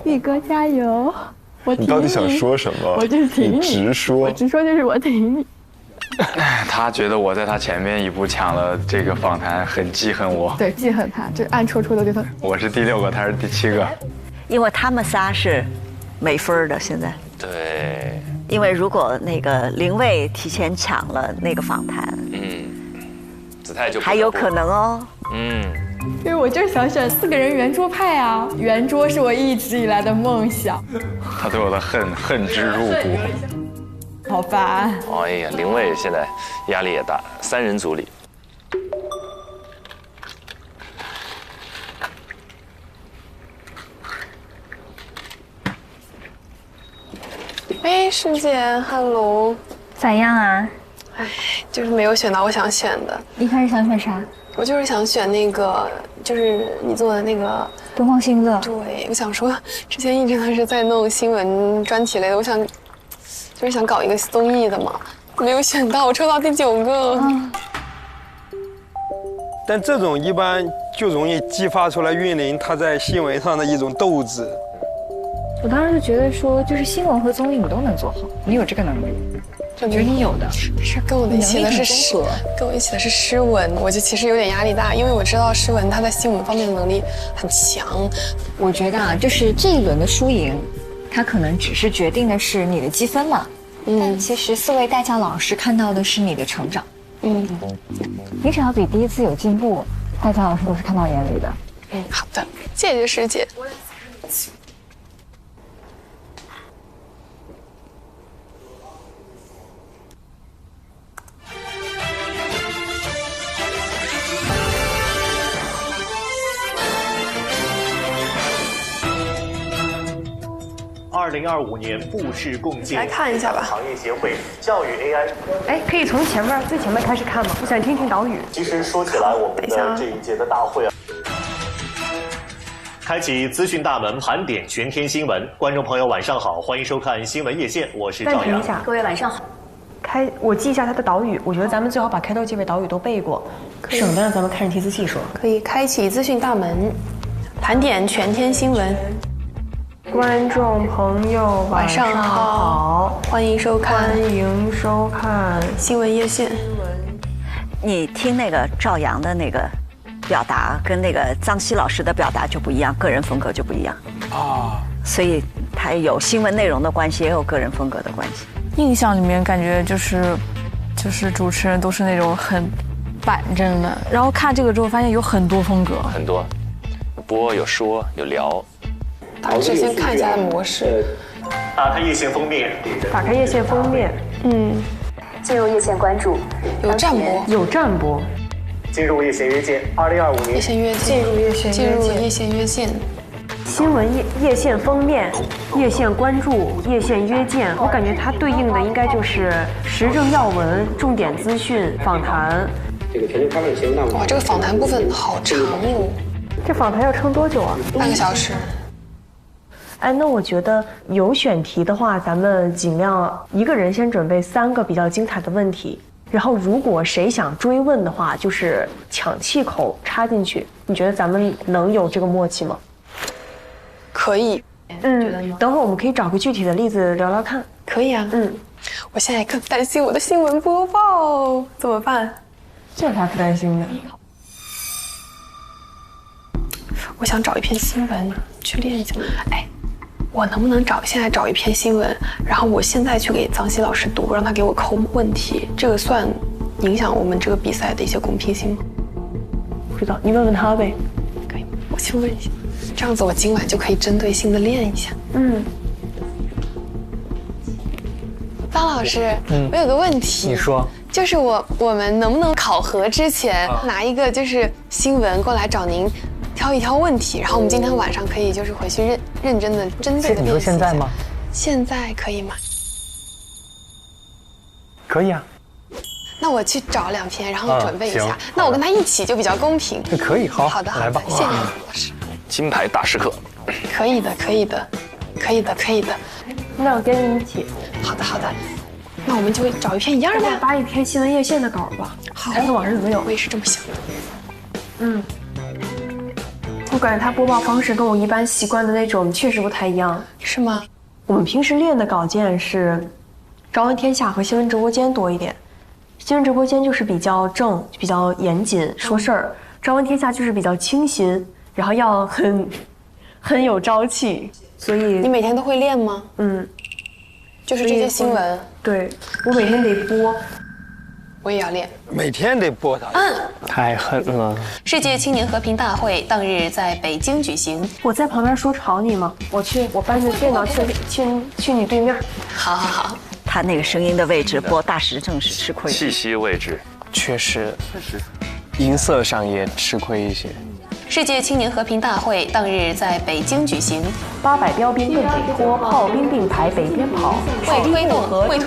，B 哥加油！我挺你到底想说什么？我就是挺你，直说。我直说就是我挺你。他觉得我在他前面一步抢了这个访谈，很记恨我。对，记恨他，就暗戳戳的对他。我是第6个，他是第7个。因为他们仨是没分的，现在。对。因为如果那个林蔚提前抢了那个访谈，子泰就还有可能哦。因为我就是想选4个人圆桌派啊，圆桌是我一直以来的梦想。他对我的恨之入骨。好烦。哎呀，林蔚现在压力也大，3人组里。哎，师姐 ，hello， 咋样啊？哎，就是没有选到我想选的。一开始想选啥？我就是想选那个，就是你做的那个东方星座。对，我想说，之前一直都是在弄新闻专题类的，就是想搞一个综艺的嘛，没有选到，我抽到第9个。但这种一般就容易激发出来韵玲她在新闻上的一种斗志。我当时就觉得说，就是新闻和综艺你都能做好，你有这个能力，我觉得你有的。是跟我一起的是跟我一起的是诗文，我就其实有点压力大，因为我知道诗文她在新闻方面的能力很强。我觉得啊，就是这一轮的输赢，它可能只是决定的是你的积分嘛。但其实4位代教老师看到的是你的成长。你只要比第一次有进步，代教老师都是看到眼里的。好的，谢谢师姐。2025年富士共进来看一下吧。行业协会教育 AI。哎，可以从最前面开始看吗？我想听听导语。其实说起来，我们的这一届的大会啊，开启资讯大门，盘点全天新闻。观众朋友晚上好，欢迎收看新闻夜线，我是赵阳。暂停一下，各位晚上好。我记一下他的导语，我觉得咱们最好把开头、结尾导语都背过，省得让咱们看着提词器说。可以开启资讯大门，盘点全天新闻。观众朋友晚上好，欢迎收看新闻夜线。你听那个赵阳的那个表达，跟那个臧希老师的表达就不一样，个人风格就不一样啊。所以他有新闻内容的关系，也有个人风格的关系。印象里面感觉就是主持人都是那种很板正的，然后看这个之后发现有很多风格，很多，有播有说有聊。大致先看一下模式。打开夜线封面。进入夜线关注。有站播。进入夜线约见，2025年。进入夜线约见。新闻夜线封面，夜线关注，夜线约见。我感觉它对应的应该就是时政要闻、重点资讯、访谈。哇，这个访谈部分好长哦。这访谈要撑多久啊？半个小时。哎，那我觉得有选题的话，咱们尽量一个人先准备3个比较精彩的问题，然后如果谁想追问的话，就是抢气口插进去。你觉得咱们能有这个默契吗？可以。等会儿我们可以找个具体的例子聊聊看。可以啊。我现在更担心我的新闻播报怎么办？这有啥可担心的？我想找一篇新闻去练一下。哎。我能不能现在找一篇新闻，然后我现在去给臧希老师读，让他给我抠问题，这个算影响我们这个比赛的一些公平性吗？不知道，你问问他呗。可以，我去问一下，这样子我今晚就可以针对性的练一下。臧老师，我有个问题，你说，就是我们能不能考核之前拿一个就是新闻过来找您？挑一挑问题，然后我们今天晚上可以就是回去认真的针对的练习一下。你说现在吗？现在可以吗？可以啊。那我去找2篇，然后准备一下。那我跟他一起就比较公平。可以，好。好的，来吧。谢谢老师。金牌大师课。可以的。那我跟你一起。好的。那我们就找一篇一样的。发一篇新闻夜线的稿吧。好。看看网上有没有。我也是这么想的。感觉他播报方式跟我一般习惯的那种确实不太一样。是吗？我们平时练的稿件是《朝闻天下》和新闻直播间多一点。新闻直播间就是比较正、比较严谨说事儿，《朝闻天下》就是比较清新，然后要很有朝气。所以你每天都会练吗？嗯，就是这些新闻。对，我每天得播。我也要练，每天得播它。太狠了！世界青年和平大会当日在北京举行。我在旁边说吵你吗？我搬着电脑去你对面。好好好。他那个声音的位置播大时政是吃亏。气息位置确实，音色上也吃亏一些。世界青年和平大会当日在北京举行。800标兵奔北坡，炮兵并排北边跑。为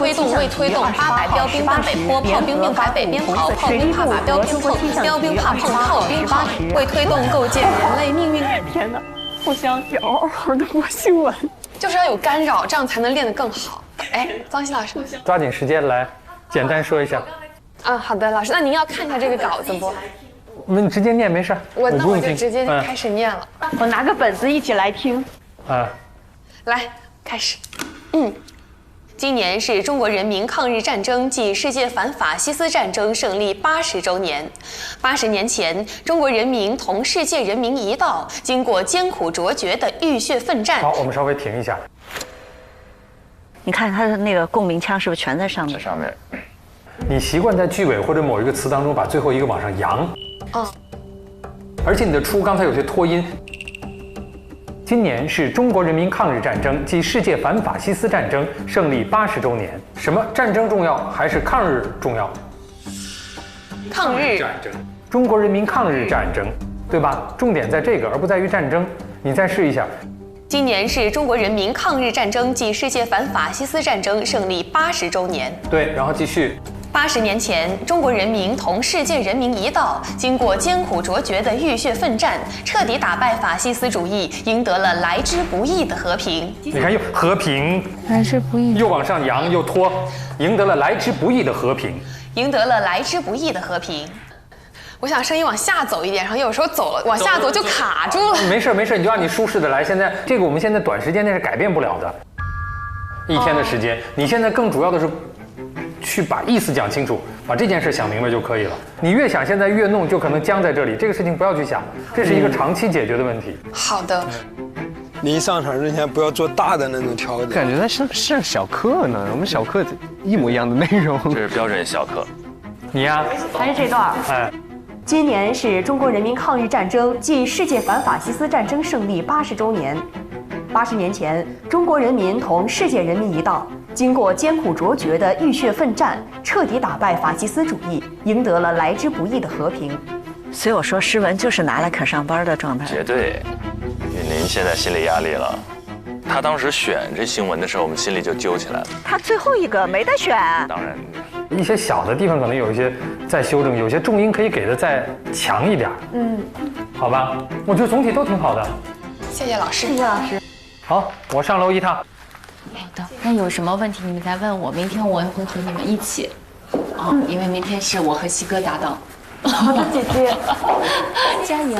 推动800标兵奔北坡，炮兵并排北边跑，炮兵怕把标兵碰，标兵怕碰炮兵跑。为推动构建人类命运。天哪，互相嗷嗷的播新闻，就是要有干扰，这样才能练得更好。哎，张希老师，抓紧时间来简单说一下。好的，老师，那您要看一下这个稿子不？我们直接念没事，那我就直接开始念了。我拿个本子一起来听。来开始。今年是中国人民抗日战争暨世界反法西斯战争胜利80周年。80年前，中国人民同世界人民一道，经过艰苦卓绝的浴血奋战。好，我们稍微停一下。你看他的那个共鸣腔是不是全在上面？上面。你习惯在句尾或者某一个词当中把最后一个往上扬。而且你的出刚才有些拖音。今年是中国人民抗日战争暨世界反法西斯战争胜利80周年。什么战争重要还是抗日重要？抗日战争，中国人民抗日战争，对吧？重点在这个，而不在于战争。你再试一下。今年是中国人民抗日战争暨世界反法西斯战争胜利80周年。对，然后继续。80年前，中国人民同世界人民一道，经过艰苦卓绝的浴血奋战，彻底打败法西斯主义，赢得了来之不易的和平。你看，又和平，来之不易，又往上扬，又拖，赢得了来之不易的和平。赢得了来之不易的和平。我想声音往下走一点，然后有时候走了往下走就卡住了。没事，你就按你舒适的来。现在这个我们现在短时间内是改变不了的，一天的时间。你现在更主要的是去把意思讲清楚，把这件事想明白就可以了。你越想现在越弄，就可能僵在这里。这个事情不要去想，这是一个长期解决的问题。好的。你一上场之前不要做大的那种调整。感觉在上小课呢，我们小课一模一样的内容。这是标准小课。你呀，还是这段。今年是中国人民抗日战争暨世界反法西斯战争胜利80周年。80年前，中国人民同世界人民一道，经过艰苦卓绝的浴血奋战，彻底打败法西斯主义，赢得了来之不易的和平。所以我说，诗文就是拿来可上班的状态。绝对。您现在心理压力了。他当时选这新闻的时候，我们心里就揪起来了。他最后一个没得选。当然。一些小的地方可能有一些再修正，有些重音可以给的再强一点。好吧，我觉得总体都挺好的。谢谢老师。谢谢老师。好，我上楼一趟。好的，那有什么问题你们再问我，明天我也会和你们一起。因为明天是我和西哥搭档。好的，姐姐，加油。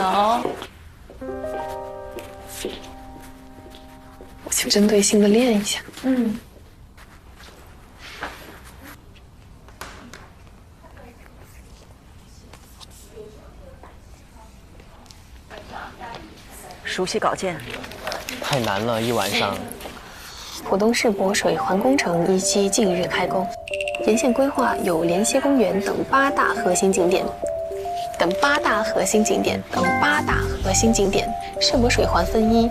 我去针对性的练一下。熟悉稿件，太难了，一晚上。浦东市博水环工程1期近日开工，沿线规划有莲歇公园等8大核心景点。市博水环分1，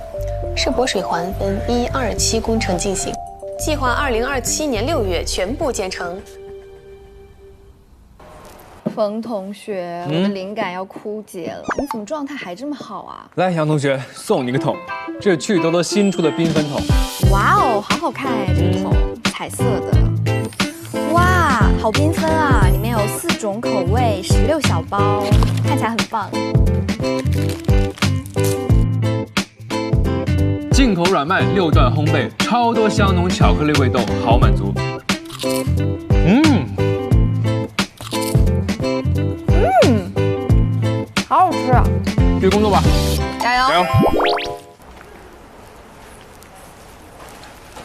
市博水环分1、2期工程进行，计划2027年6月全部建成。冯同学，我的灵感要枯竭了，你怎么状态还这么好啊？来，杨同学，送你个桶，这是趣多多新出的缤纷桶。哇哦，好好看哎，这个桶，彩色的。哇，好缤纷啊！里面有4种口味，16小包，看起来很棒。进口软麦6段烘焙，超多香浓巧克力味豆，好满足。好好吃啊！继续工作吧。加油！加油！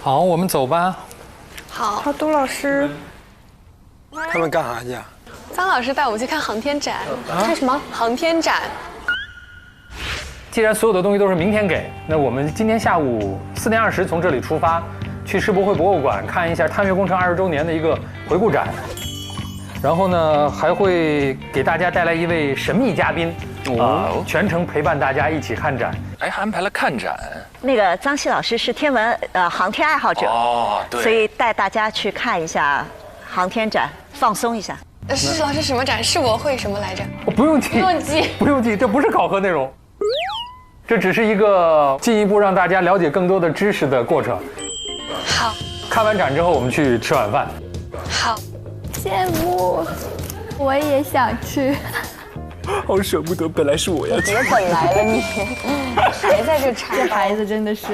好，我们走吧。好，杜老师。他们干啥去？张老师带我们去看航天展。看什么？航天展。既然所有的东西都是明天给，那我们今天下午4点20从这里出发，去世博会博物馆看一下探月工程20周年的一个回顾展。然后呢，还会给大家带来一位神秘嘉宾，全程陪伴大家一起看展。哎，还安排了看展。那个张希老师是天文航天爱好者哦，对，所以带大家去看一下航天展，放松一下。是老师什么展？世博会什么来着？不用记，不用记，这不是考核内容，这只是一个进一步让大家了解更多的知识的过程。好，看完展之后，我们去吃晚饭。好。羡慕，我也想去。好舍不得，本来是我要去。别本来了你，还在这插。这孩子真的是。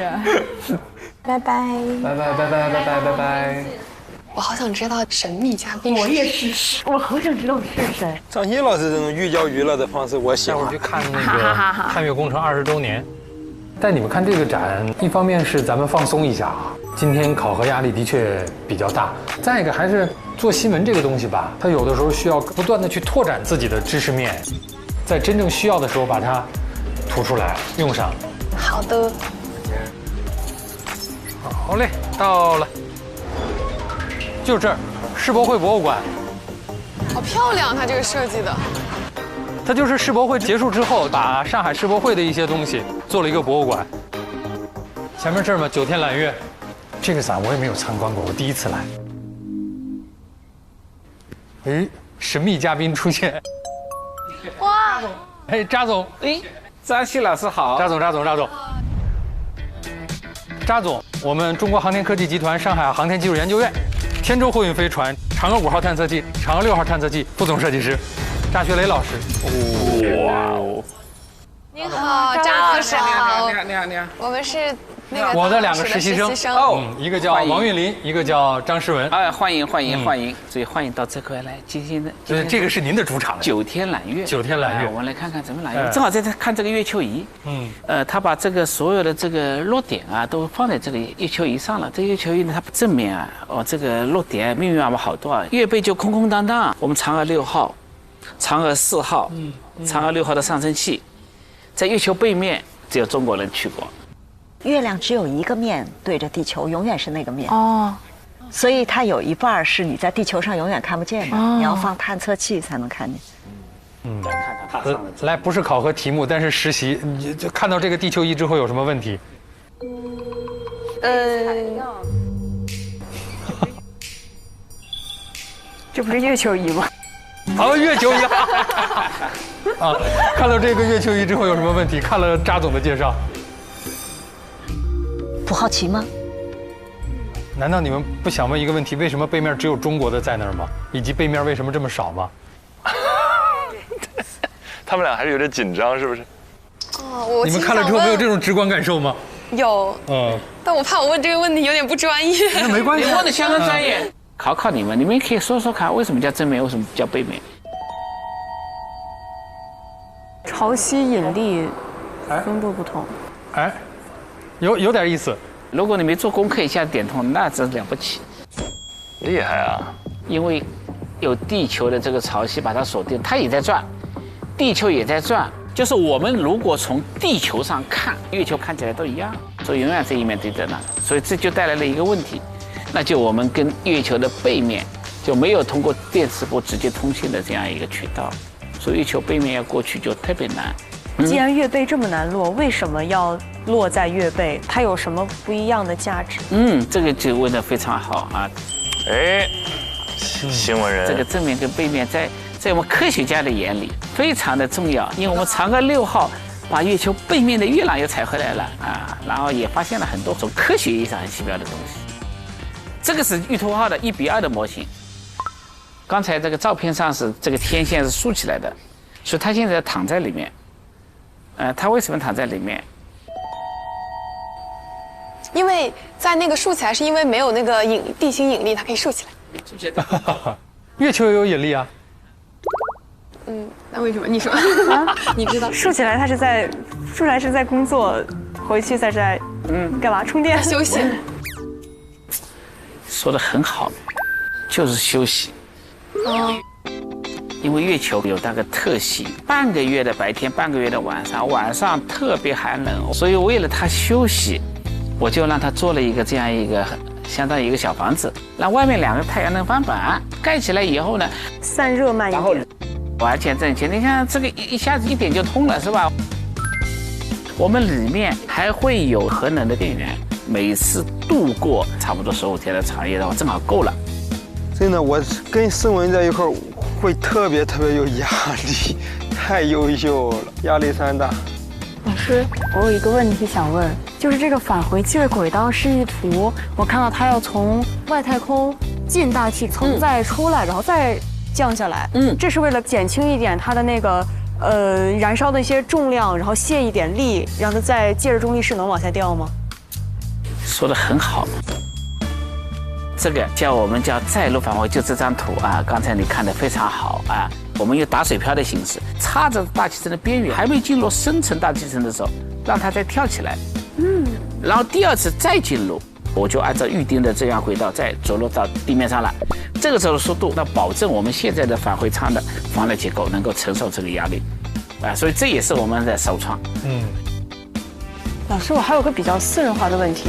拜拜。拜拜拜拜拜拜拜拜。我好想知道神秘嘉宾。我也是，我好想知道是谁。张欣老师这种寓教于乐的方式，我喜欢。待会儿去看那个探月工程20周年。带你们看这个展，一方面是咱们放松一下啊，今天考核压力的确比较大。再一个还是做新闻这个东西吧，它有的时候需要不断的去拓展自己的知识面，在真正需要的时候把它吐出来用上。好的。好嘞，到了，就这儿，世博会博物馆。好漂亮，它这个设计的。它就是世博会结束之后，把上海世博会的一些东西做了一个博物馆。前面这儿嘛，9天揽月，这个展我也没有参观过，我第一次来。哎，神秘嘉宾出现。哇！哎，扎总。哎，张希老师好。扎总。扎总，我们中国航天科技集团上海航天技术研究院天舟货运飞船嫦娥5号探测器、嫦娥6号探测器副总设计师。扎学雷老师，哇哦！您好，扎老师好。你好。我们是那个我的2个实习生哦，一个叫王韵林，一个叫张诗文。哎，欢迎，所以欢迎到这块来。今天这个是您的主场。9天揽月。我们来看看怎么揽月。正好在这看这个月球仪。他把这个所有的这个落点啊都放在这个月球仪上了。这个月球仪呢，它正面啊，这个落点密密麻麻好多啊，月背就空空荡荡。我们嫦娥6号。嫦娥4号，嫦娥6号的上升器，在月球背面只有中国人去过。月亮只有一个面对着地球，永远是那个面。哦，所以它有一半是你在地球上永远看不见的，你要放探测器才能看见。来，不是考核题目，但是实习，你就看到这个地球仪之后有什么问题？这不是月球仪吗？好，月球仪啊！看到这个月球仪之后有什么问题？看了扎总的介绍，不好奇吗？难道你们不想问一个问题：为什么背面只有中国的在那儿吗？以及背面为什么这么少吗？他们俩还是有点紧张，是不是？哦，你们看了之后没有这种直观感受吗？有。但我怕我问这个问题有点不专业。那没关系，你问的相当专业。考你们可以说说看，为什么叫正面，为什么叫背面？潮汐引力分布不同。哎，有点意思。如果你没做功课一下点通，那真了不起。厉害啊！因为有地球的这个潮汐把它锁定，它也在转，地球也在转。就是我们如果从地球上看，月球看起来都一样，所以永远这一面对着那，所以这就带来了一个问题。那就我们跟月球的背面就没有通过电磁波直接通信的这样一个渠道，所以月球背面要过去就特别难。既然月背这么难落，为什么要落在月背？它有什么不一样的价值？这个就问得非常好啊！哎，新闻人，这个正面跟背面在我们科学家的眼里非常的重要，因为我们嫦娥6号把月球背面的月亮又采回来了啊，然后也发现了很多种科学意义上很奇妙的东西。这个是玉兔号的1:2的模型。刚才这个照片上是这个天线是竖起来的，所以它现在躺在里面。它为什么躺在里面？因为在那个竖起来，是因为没有那个地心引力，它可以竖起来。月球也有引力啊。那为什么？你说，你知道？竖起来是在工作，回去再在干嘛？充电休息。说得很好，就是休息。因为月球有那个特性，半个月的白天，半个月的晚上，晚上特别寒冷，所以为了它休息，我就让它做了一个这样一个相当于一个小房子，让外面2个太阳能翻板盖起来以后呢，散热慢一点，完全正确。你看这个一下子一点就通了，是吧？我们里面还会有核能的电源，每次度过差不多15天的长夜的话，正好够了。真的，我跟盛文在一块儿会特别有压力，太优秀了，压力山大。老师，我有一个问题想问，就是这个返回器的轨道示意图，我看到它要从外太空进大气层再出来，然后再降下来。这是为了减轻一点它的那个燃烧的一些重量，然后卸一点力，让它再借着重力势能往下掉吗？说得很好。这个我们叫载入返回，就这张图啊，刚才你看得非常好啊。我们用打水漂的形式，插着大气层的边缘，还没进入深层大气层的时候，让它再跳起来。然后第2次再进入，我就按照预定的这样轨道再着陆到地面上了。这个时候的速度，那保证我们现在的返回舱的防热结构能够承受这个压力，啊，所以这也是我们的首创。老师，我还有个比较私人化的问题。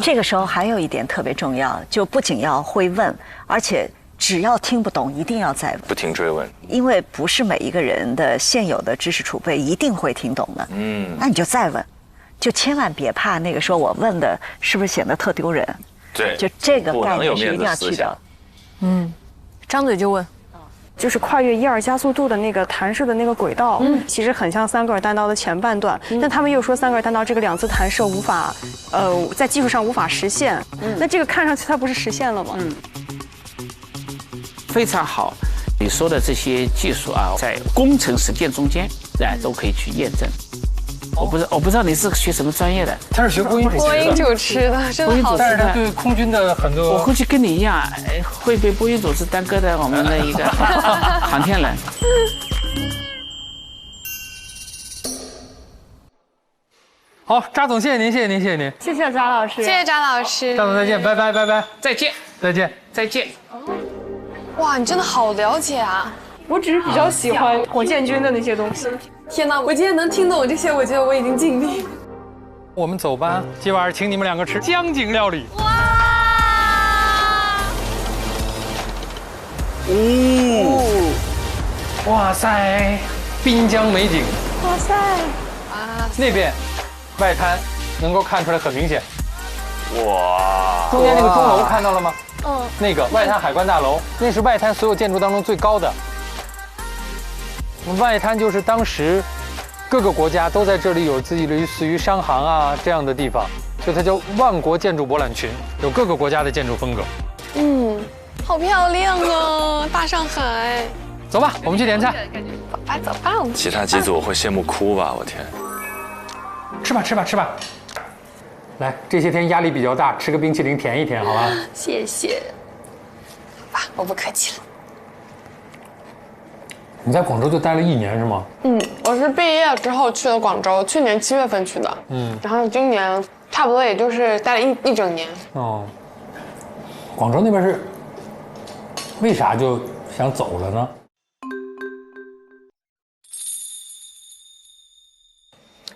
这个时候还有一点特别重要，就不仅要会问，而且只要听不懂，一定要再问，不停追问，因为不是每一个人的现有的知识储备一定会听懂的。那你就再问，就千万别怕那个说我问的是不是显得特丢人。对，就这个概念是一定要去掉。张嘴就问。就是跨越1、2加速度的那个弹射的那个轨道，其实很像3个尔弹道的前半段，但他们又说3个尔弹道这个2次弹射无法，在技术上无法实现。那这个看上去它不是实现了吗？非常好，你说的这些技术啊，在工程实践中间，都可以去验证。我不知道你是学什么专业的？他是学播音主持的，真的好。但是他对空军的很多，我估计跟你一样，会被播音主持耽搁的我们的一个航天人。好，扎总，谢谢您，谢谢您，谢谢您，谢谢扎老师，谢谢扎老师，扎总再见，拜拜，拜拜，再见，再见，再见。哇，你真的好了解啊！我只是比较喜欢火箭军的那些东西。天哪，我今天能听懂这些，我觉得我已经尽力。我们走吧，今晚请你们2个吃江景料理。哇塞，滨江美景。哇塞，那边外滩能够看出来很明显。哇，中间那个钟楼看到了吗？那个外滩海关大楼，那是外滩所有建筑当中最高的。外滩就是当时各个国家都在这里有自己类似于商行啊这样的地方，所以它叫万国建筑博览群，有各个国家的建筑风格。好漂亮啊，大上海。走吧，我们去点菜。走吧，走吧。其他几组会羡慕哭吧？我天！吃吧，吃吧，吃吧。来，这些天压力比较大，吃个冰淇淋填一填，好吧？谢谢。好吧，我不客气了。你在广州就待了1年是吗？我是毕业之后去的广州，去年7月份去的。然后今年差不多也就是待了一整年。广州那边是为啥就想走了呢？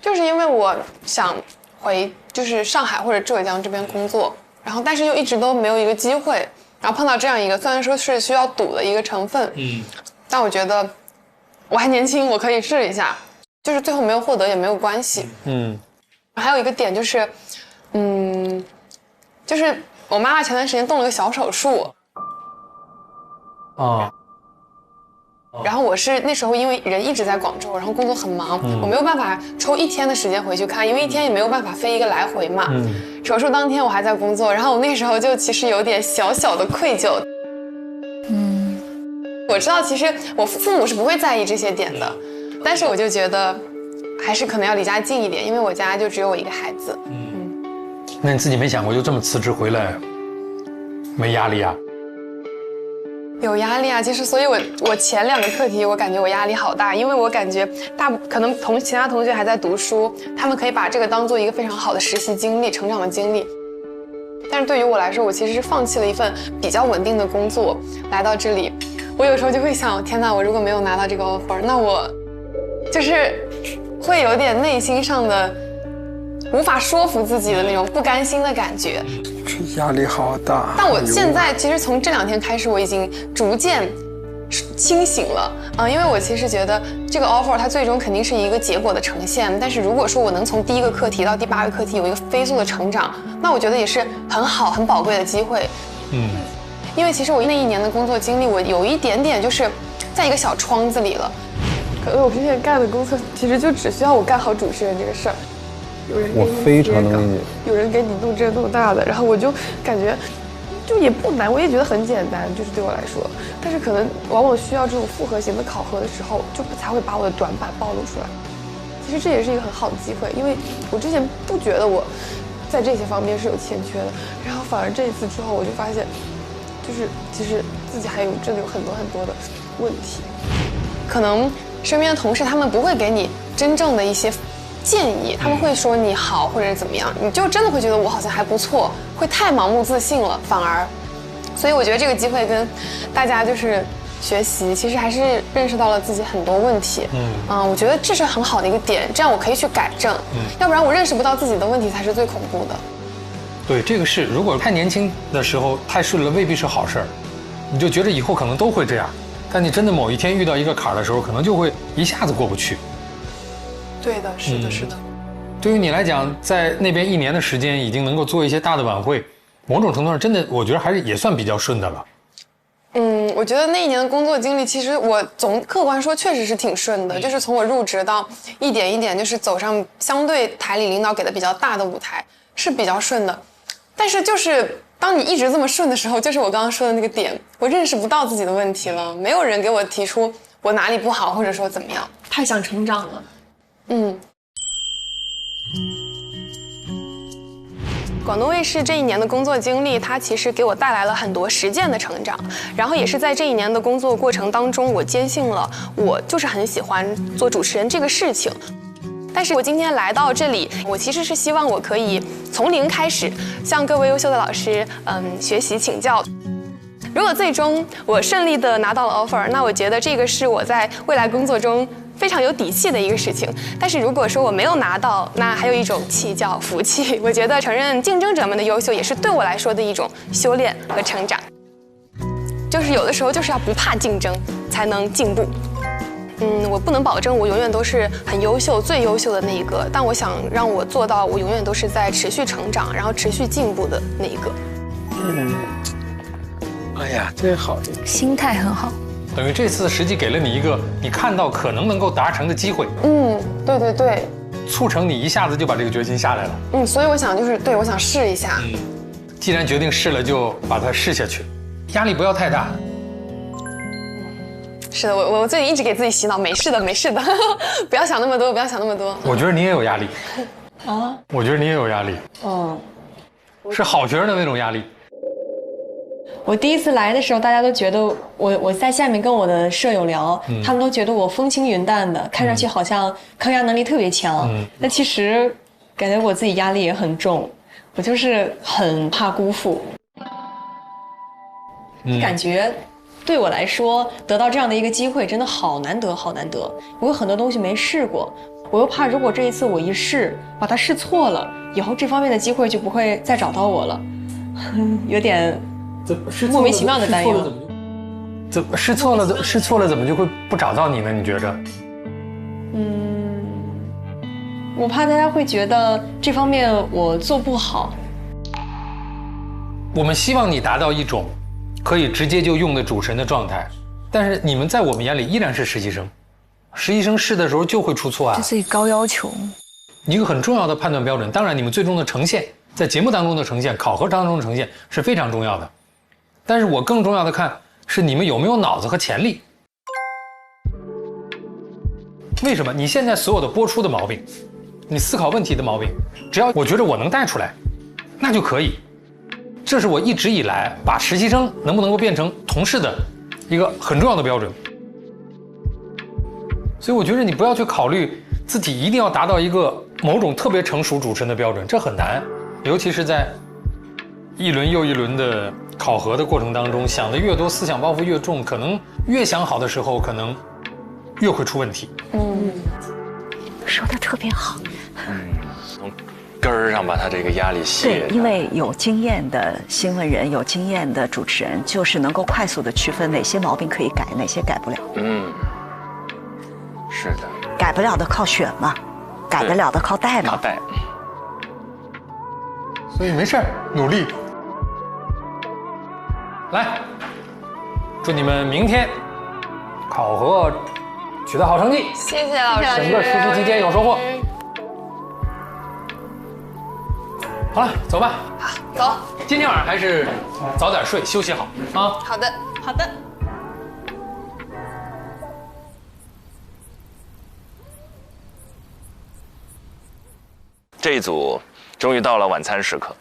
就是因为我想回就是上海或者浙江这边工作，然后但是又一直都没有一个机会，然后碰到这样一个虽然说是需要赌的一个成分，但我觉得我还年轻，我可以试一下，就是最后没有获得也没有关系。还有一个点就是，就是我妈妈前段时间动了个小手术，然后我是那时候因为人一直在广州，然后工作很忙，我没有办法抽1天的时间回去看，因为1天也没有办法飞一个来回嘛。手术当天我还在工作，然后我那时候就其实有点小小的愧疚。我知道其实我父母是不会在意这些点的，但是我就觉得还是可能要离家近一点，因为我家就只有我一个孩子。那你自己没想过就这么辞职回来，没压力啊？有压力啊，其实，所以我前2个课题，我感觉我压力好大，因为我感觉可能其他同学还在读书，他们可以把这个当做一个非常好的实习经历、成长的经历。但是对于我来说，我其实是放弃了一份比较稳定的工作，来到这里。我有时候就会想，天哪，我如果没有拿到这个 offer， 那我就是会有点内心上的无法说服自己的那种不甘心的感觉。这压力好大。但我现在其实从这2天开始，我已经逐渐清醒了因为我其实觉得这个 offer 它最终肯定是一个结果的呈现，但是如果说我能从第1个课题到第8个课题有一个飞速的成长，那我觉得也是很好很宝贵的机会。因为其实我那1年的工作经历，我有一点点就是在一个小窗子里了。可能我之前干的工作其实就只需要我干好主持人这个事儿。我非常能理解。有人给你弄这弄那的，然后我就感觉就也不难，我也觉得很简单，就是对我来说。但是可能往往需要这种复合型的考核的时候，就才会把我的短板暴露出来。其实这也是一个很好的机会，因为我之前不觉得我在这些方面是有欠缺的，然后反而这一次之后，我就发现，就是其实自己还有真的有很多很多的问题。可能身边的同事他们不会给你真正的一些建议，他们会说你好或者怎么样，你就真的会觉得我好像还不错，会太盲目自信了，反而。所以我觉得这个机会跟大家就是学习，其实还是认识到了自己很多问题。我觉得这是很好的一个点，这样我可以去改正。要不然我认识不到自己的问题才是最恐怖的。对，这个是如果太年轻的时候太顺了，未必是好事儿。你就觉得以后可能都会这样，但你真的某一天遇到一个坎儿的时候，可能就会一下子过不去。对的，是的，是的。对于你来讲，在那边1年的时间，已经能够做一些大的晚会，某种程度上真的，我觉得还是也算比较顺的了。我觉得那1年的工作经历，其实我总客观说确实是挺顺的，就是从我入职到一点一点就是走上相对台里领导给的比较大的舞台，是比较顺的。但是就是当你一直这么顺的时候，就是我刚刚说的那个点，我认识不到自己的问题了，没有人给我提出我哪里不好，或者说怎么样。太想成长了。广东卫视这1年的工作经历，它其实给我带来了很多实践的成长，然后也是在这1年的工作过程当中，我坚信了我就是很喜欢做主持人这个事情。但是我今天来到这里，我其实是希望我可以从零开始，向各位优秀的老师学习请教。如果最终我顺利的拿到了 offer， 那我觉得这个是我在未来工作中非常有底气的一个事情。但是如果说我没有拿到，那还有一种气叫福气。我觉得承认竞争者们的优秀，也是对我来说的一种修炼和成长。就是有的时候就是要不怕竞争，才能进步。我不能保证我永远都是很优秀、最优秀的那一个，但我想让我做到，我永远都是在持续成长，然后持续进步的那一个。哎呀，真好，心态很好。等于这次实际给了你一个你看到可能够达成的机会。对对对，促成你一下子就把这个决心下来了。所以我想就是对，我想试一下。既然决定试了，就把它试下去，压力不要太大。是的，我最近一直给自己洗脑，没事的，没事的，不要想那么多，不要想那么多。我觉得你也有压力啊，我觉得你也有压力。是好学生的那种压力。我第一次来的时候，大家都觉得我在下面跟我的舍友聊，他们都觉得我风轻云淡的，看上去好像抗压能力特别强。那其实感觉我自己压力也很重，我就是很怕辜负。感觉对我来说，得到这样的一个机会真的好难得，好难得。我有很多东西没试过，我又怕如果这一次我一试，把它试错了，以后这方面的机会就不会再找到我了，有点莫名其妙的担忧。试错了怎么就会不找到你呢？你觉着？我怕大家会觉得这方面我做不好。我们希望你达到一种可以直接就用的主持人的状态，但是你们在我们眼里依然是实习生，实习生试的时候就会出错啊。对自己高要求。一个很重要的判断标准，当然你们最终的呈现，在节目当中的呈现，考核当中的呈现是非常重要的。但是我更重要的看是你们有没有脑子和潜力。为什么？你现在所有的播出的毛病，你思考问题的毛病，只要我觉得我能带出来，那就可以。这是我一直以来把实习生能不能够变成同事的一个很重要的标准。所以我觉得你不要去考虑自己一定要达到一个某种特别成熟主持人的标准，这很难，尤其是在一轮又一轮的考核的过程当中，想的越多，思想包袱越重，可能越想好的时候，可能越会出问题。说的特别好。从根儿上把他这个压力卸。对，因为有经验的新闻人，有经验的主持人，就是能够快速的区分哪些毛病可以改，哪些改不了。是的。改不了的靠选嘛，改得了的靠带嘛。靠带。所以没事儿，努力。来，祝你们明天考核取得好成绩。谢谢老师，整个实习期间有收获。好了，走吧。好，走。今天晚上还是早点睡，休息好啊。好的，好的。这一组终于到了晚餐时刻。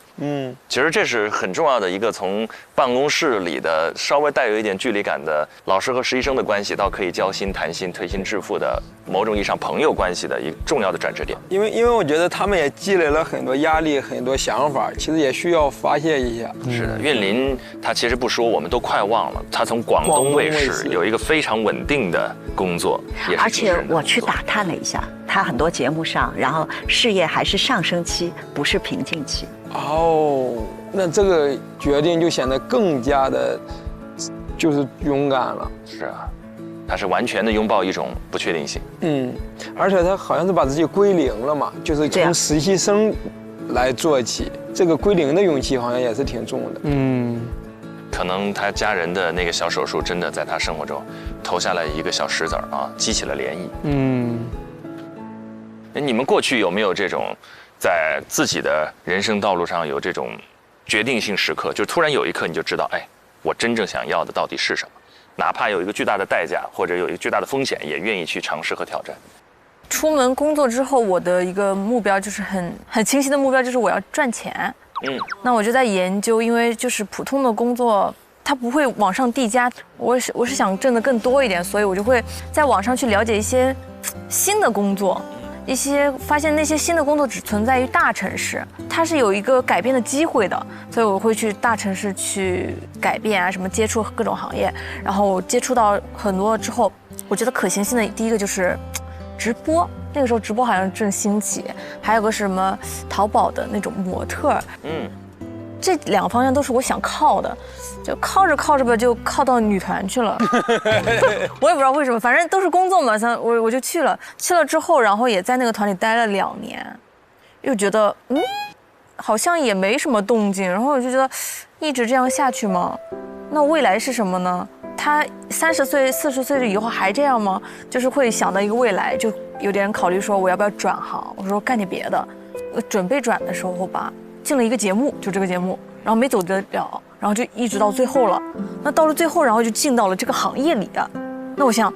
其实这是很重要的一个从办公室里的稍微带有一点距离感的老师和实习生的关系，到可以交心、谈心、推心置腹的某种意义上朋友关系的一个重要的转折点。因为我觉得他们也积累了很多压力、很多想法，其实也需要发泄一下。是的，岳林他其实不说，我们都快忘了，他从广东卫视有一个非常稳定的工作，而且我去打探了一下，他很多节目上，然后事业还是上升期，不是瓶颈期。那这个决定就显得更加的，就是勇敢了。是啊，他是完全的拥抱一种不确定性。而且他好像是把自己归零了嘛，就是从实习生来做起，这个归零的勇气好像也是挺重的。可能他家人的那个小手术真的在他生活中投下了一个小石子儿啊，激起了涟漪。你们过去有没有这种在自己的人生道路上有这种决定性时刻，就突然有一刻你就知道，哎，我真正想要的到底是什么？哪怕有一个巨大的代价或者有一个巨大的风险，也愿意去尝试和挑战。出门工作之后，我的一个目标就是很清晰的目标，就是我要赚钱。那我就在研究，因为就是普通的工作它不会往上递加，我是想挣得更多一点，所以我就会在网上去了解一些新的工作。发现那些新的工作只存在于大城市，它是有一个改变的机会的，所以我会去大城市去改变啊，什么接触各种行业，然后接触到很多之后，我觉得可行性的第一个就是直播，那个时候直播好像正兴起，还有个什么淘宝的那种模特，这两个方向都是我想靠的，就靠着吧，就靠到女团去了。我也不知道为什么，反正都是工作嘛，我就去了之后，然后也在那个团里待了2年，又觉得好像也没什么动静，然后我就觉得一直这样下去吗？那未来是什么呢？他30岁、40岁了以后还这样吗？就是会想到一个未来，就有点考虑说我要不要转行，我说干点别的。准备转的时候吧，进了一个节目，就这个节目，然后没走得了，然后就一直到最后了。那到了最后，然后就进到了这个行业里啊。那我想，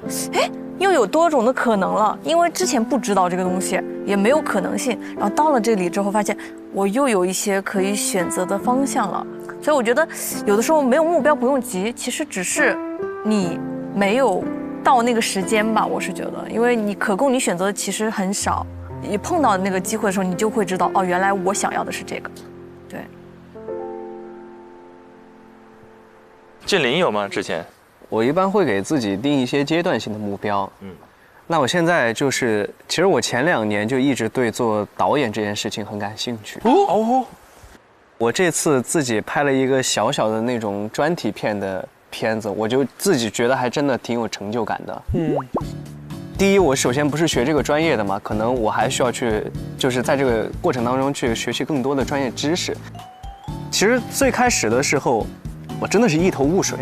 又有多种的可能了，因为之前不知道这个东西，也没有可能性。然后到了这里之后，发现我又有一些可以选择的方向了。所以我觉得，有的时候没有目标不用急，其实只是你没有到那个时间吧。我是觉得，因为你可供你选择的其实很少。你碰到那个机会的时候，你就会知道，哦，原来我想要的是这个。对。俊林有吗？之前我一般会给自己定一些阶段性的目标。那我现在就是，其实我前2年就一直对做导演这件事情很感兴趣。我这次自己拍了一个小小的那种专题片的片子，我就自己觉得还真的挺有成就感的。第一，我首先不是学这个专业的嘛，可能我还需要去，就是在这个过程当中去学习更多的专业知识。其实最开始的时候，我真的是一头雾水，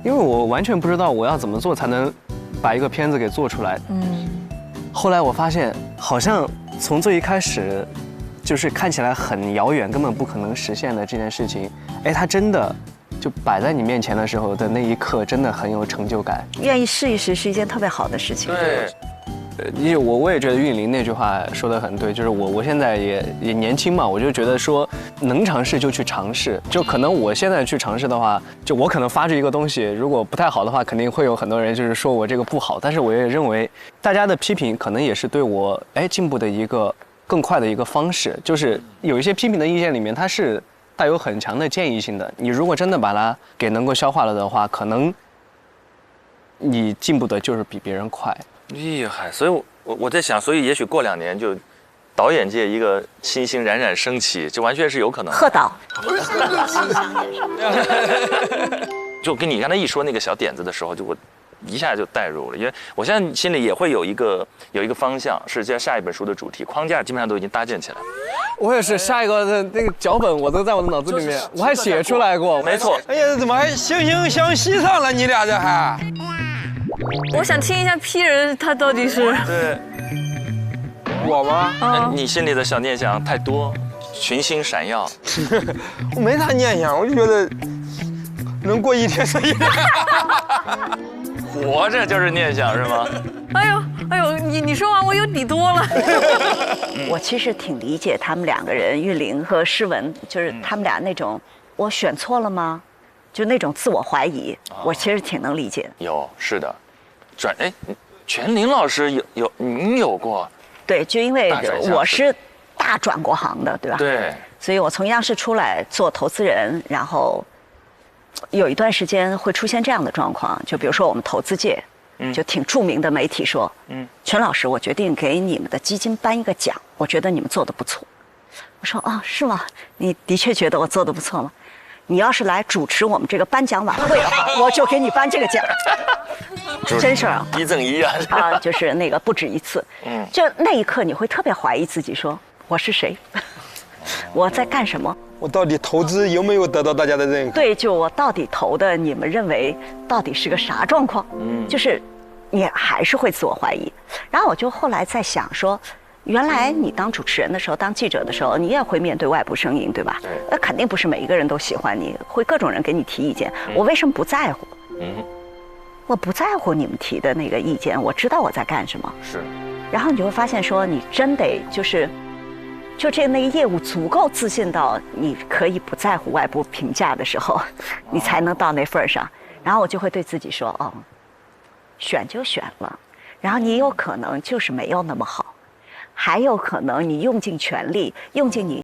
因为我完全不知道我要怎么做才能把一个片子给做出来。后来我发现，好像从最一开始，就是看起来很遥远，根本不可能实现的这件事情，它真的就摆在你面前的时候的那一刻，真的很有成就感。愿意试一试是一件特别好的事情。对，我也觉得韵玲那句话说得很对，就是我现在也年轻嘛，我就觉得说能尝试就去尝试，就可能我现在去尝试的话，就我可能发出一个东西，如果不太好的话，肯定会有很多人就是说我这个不好，但是我也认为大家的批评可能也是对我进步的一个更快的一个方式，就是有一些批评的意见里面它是带有很强的建议性的，你如果真的把它给能够消化了的话，可能你进步的就是比别人快。厉害，所以我在想，所以也许过2年就导演界一个新星冉冉升起，这完全是有可能的。贺导，就跟你刚才一说那个小点子的时候，就我一下就带入了，因为我现在心里也会有一个方向，是在下一本书的主题框架基本上都已经搭建起来了。我也是，下一个的那个脚本我都在我的脑子里面，我还写出来过。没错。哎呀，怎么还惺惺相惜上了？你俩这还？我想听一下批人他到底是对我吗？你心里的小念想太多，群星闪耀。我没啥念想，我就觉得能过一天是一天。活着就是念想是吗？哎呦，你说完我有底多了。我其实挺理解他们2个人，韵玲和诗文，就是他们俩那种，我选错了吗？就那种自我怀疑，我其实挺能理解的。是的，全玲老师你有过？对，就因为我是大转过行的，对吧？对，所以我从央视出来做投资人，然后有一段时间会出现这样的状况，就比如说我们投资界，就挺著名的媒体说，全老师，我决定给你们的基金颁一个奖，我觉得你们做得不错。我说是吗？你的确觉得我做得不错吗？你要是来主持我们这个颁奖晚会的话，我就给你颁这个奖。真事儿啊，1赠1啊！就是那个不止一次。就那一刻你会特别怀疑自己，说我是谁，我在干什么，我到底投资有没有得到大家的认可？对，就我到底投的，你们认为到底是个啥状况？就是你还是会自我怀疑。然后我就后来在想说，原来你当主持人的时候，当记者的时候，你也会面对外部声音，对吧？那肯定不是每一个人都喜欢你，会各种人给你提意见。我为什么不在乎？我不在乎你们提的那个意见，我知道我在干什么。是。然后你就会发现说，你真得就这那个业务足够自信到你可以不在乎外部评价的时候，你才能到那份儿上。然后我就会对自己说，选就选了，然后你有可能就是没有那么好。还有可能你用尽全力，用尽你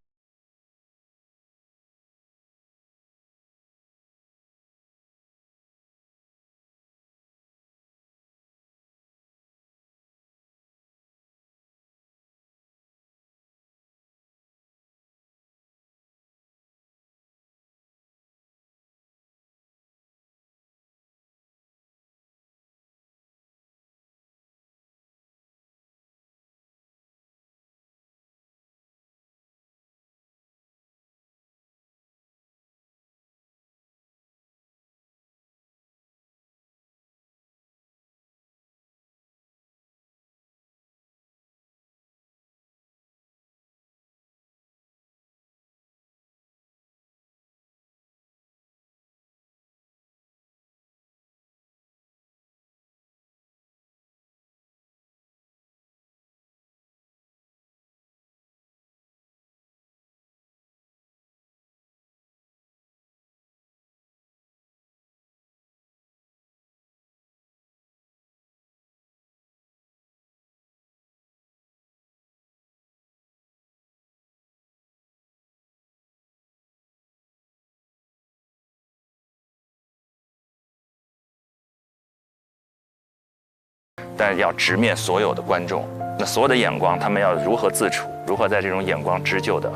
但要直面所有的观众，那所有的眼光，他们要如何自处，如何在这种眼光织就的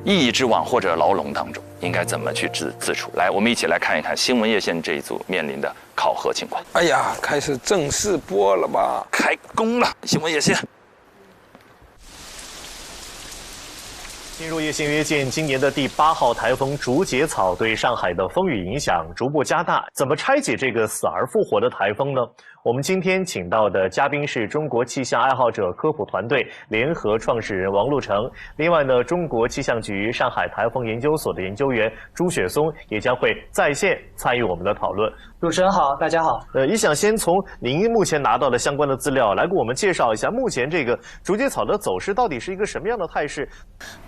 意义之网或者牢笼当中，应该怎么去自处？来，我们一起来看一看新闻夜线这一组面临的考核情况。哎呀，开始正式播了吧？开工了，新闻夜线。进入夜线约见，今年的第8号台风竹节草对上海的风雨影响逐步加大，怎么拆解这个死而复活的台风呢？我们今天请到的嘉宾是中国气象爱好者科普团队联合创始人王路成，另外呢，中国气象局上海台风研究所的研究员朱雪松也将会在线参与我们的讨论。主持人好，大家好。也想先从您目前拿到的相关的资料来给我们介绍一下，目前这个竹节草的走势到底是一个什么样的态势？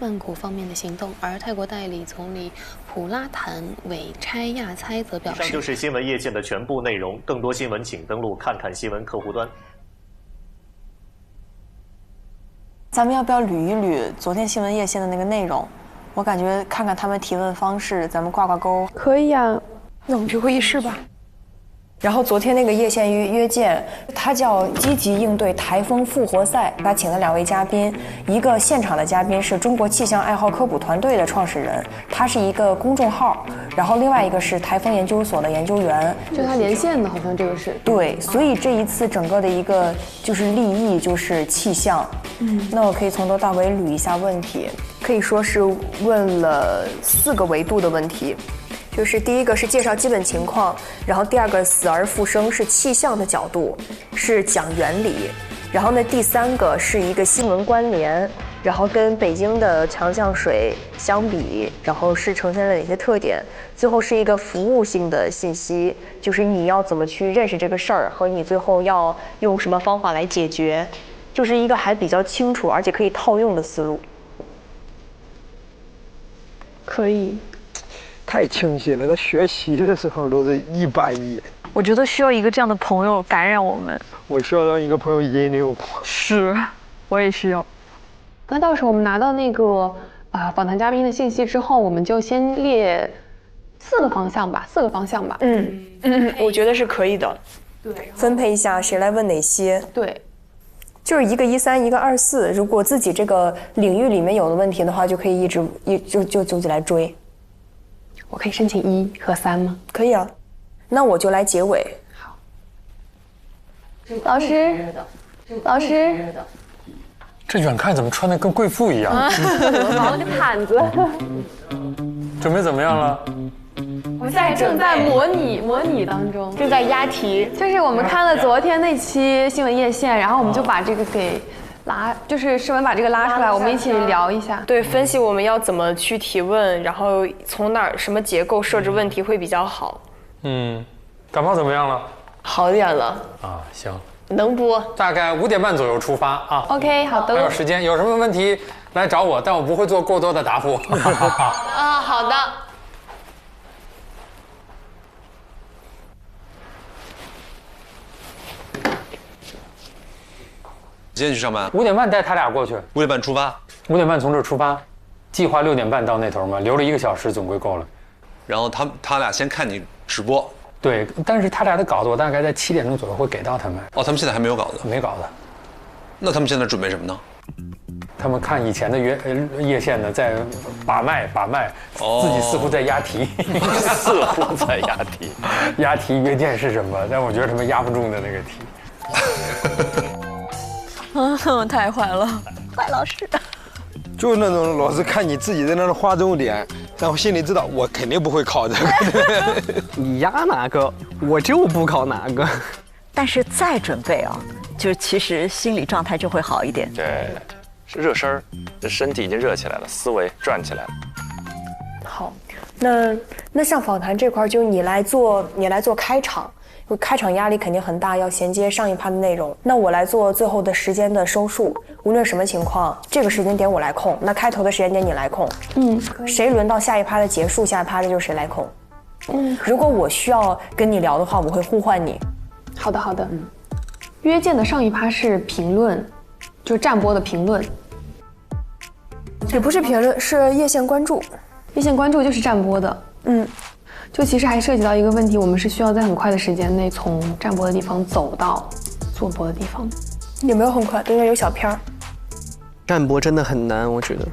曼谷方面的行动，而泰国代理总理普拉坦韦差亚猜则表示，以上就是新闻夜线的全部内容。更多新闻请登录看看新闻客户端。咱们要不要捋一捋昨天新闻夜线的那个内容？我感觉看看他们提问方式，咱们挂挂钩。可以啊，那我们去会议室吧。然后昨天那个叶县约见，他叫积极应对台风复活赛，他请了2位嘉宾，一个现场的嘉宾是中国气象爱好科普团队的创始人，他是一个公众号，然后另外一个是台风研究所的研究员，就他连线的，好像这个是对，所以这一次整个的一个就是立意就是气象，那我可以从头到尾捋一下问题，可以说是问了4个维度的问题。就是第一个是介绍基本情况，然后第2个死而复生是气象的角度，是讲原理，然后呢第3个是一个新闻关联，然后跟北京的强降水相比，然后是呈现了哪些特点，最后是一个服务性的信息，就是你要怎么去认识这个事儿和你最后要用什么方法来解决，就是一个还比较清楚而且可以套用的思路。可以。太清晰了，他学习的时候都是100%。我觉得需要一个这样的朋友感染我们。我需要让一个朋友引领我。是，我也需要。那到时候我们拿到那个访谈嘉宾的信息之后，我们就先列4个方向吧，4个方向吧。我觉得是可以的。对，分配一下谁来问哪些。对。就是一个13，一个24。如果自己这个领域里面有的问题的话，就可以就来追。我可以申请1和3吗？可以啊，那我就来结尾。好。老师，这远看怎么穿的跟贵妇一样？忙了个毯子。准备怎么样了？我现在正在模拟当中，正在押题。就是我们看了昨天那期新闻夜线，然后我们就把这个给就是诗文把这个拉出来，我们一起聊一下。对，分析我们要怎么去提问，然后从哪儿什么结构设置问题会比较好。感冒怎么样了？好点了。啊，行。能播。大概5点半左右出发啊。OK， 好的。还有时间，有什么问题来找我，但我不会做过多的答复。好的。几点去上班？5点半带他俩过去。5点半出发。5点半从这儿出发，计划6点半到那头嘛，留了1个小时总归够了。然后他俩先看你直播。对，但是他俩的稿子我大概在7点钟左右会给到他们。哦，他们现在还没有稿子？没稿子。那他们现在准备什么呢？他们看以前的夜线的，在把脉，自己似乎在押题，似乎在押题，押题约见是什么？但我觉得他们押不中的那个题。太坏了，坏老师。就是那种老师看你自己在那儿划重点，然后心里知道我肯定不会考这个。你押哪个，我就不考哪个。但是再准备啊，就是其实心理状态就会好一点。对，是热身儿，这身体已经热起来了，思维转起来了。好，那上访谈这块就你来做开场。开场压力肯定很大，要衔接上一趴的内容。那我来做最后的时间的收束，无论什么情况，这个时间点我来控，那开头的时间点你来控。谁轮到下一趴的结束，下一趴的就是谁来控。如果我需要跟你聊的话，我会呼唤你。好的。约见的上一趴是评论，就站播的评论。也不是评论，是夜线关注。夜线关注就是站播的。就其实还涉及到一个问题，我们是需要在很快的时间内从站播的地方走到做播的地方。有没有很快？都应该有小片儿。站播真的很难，我觉得。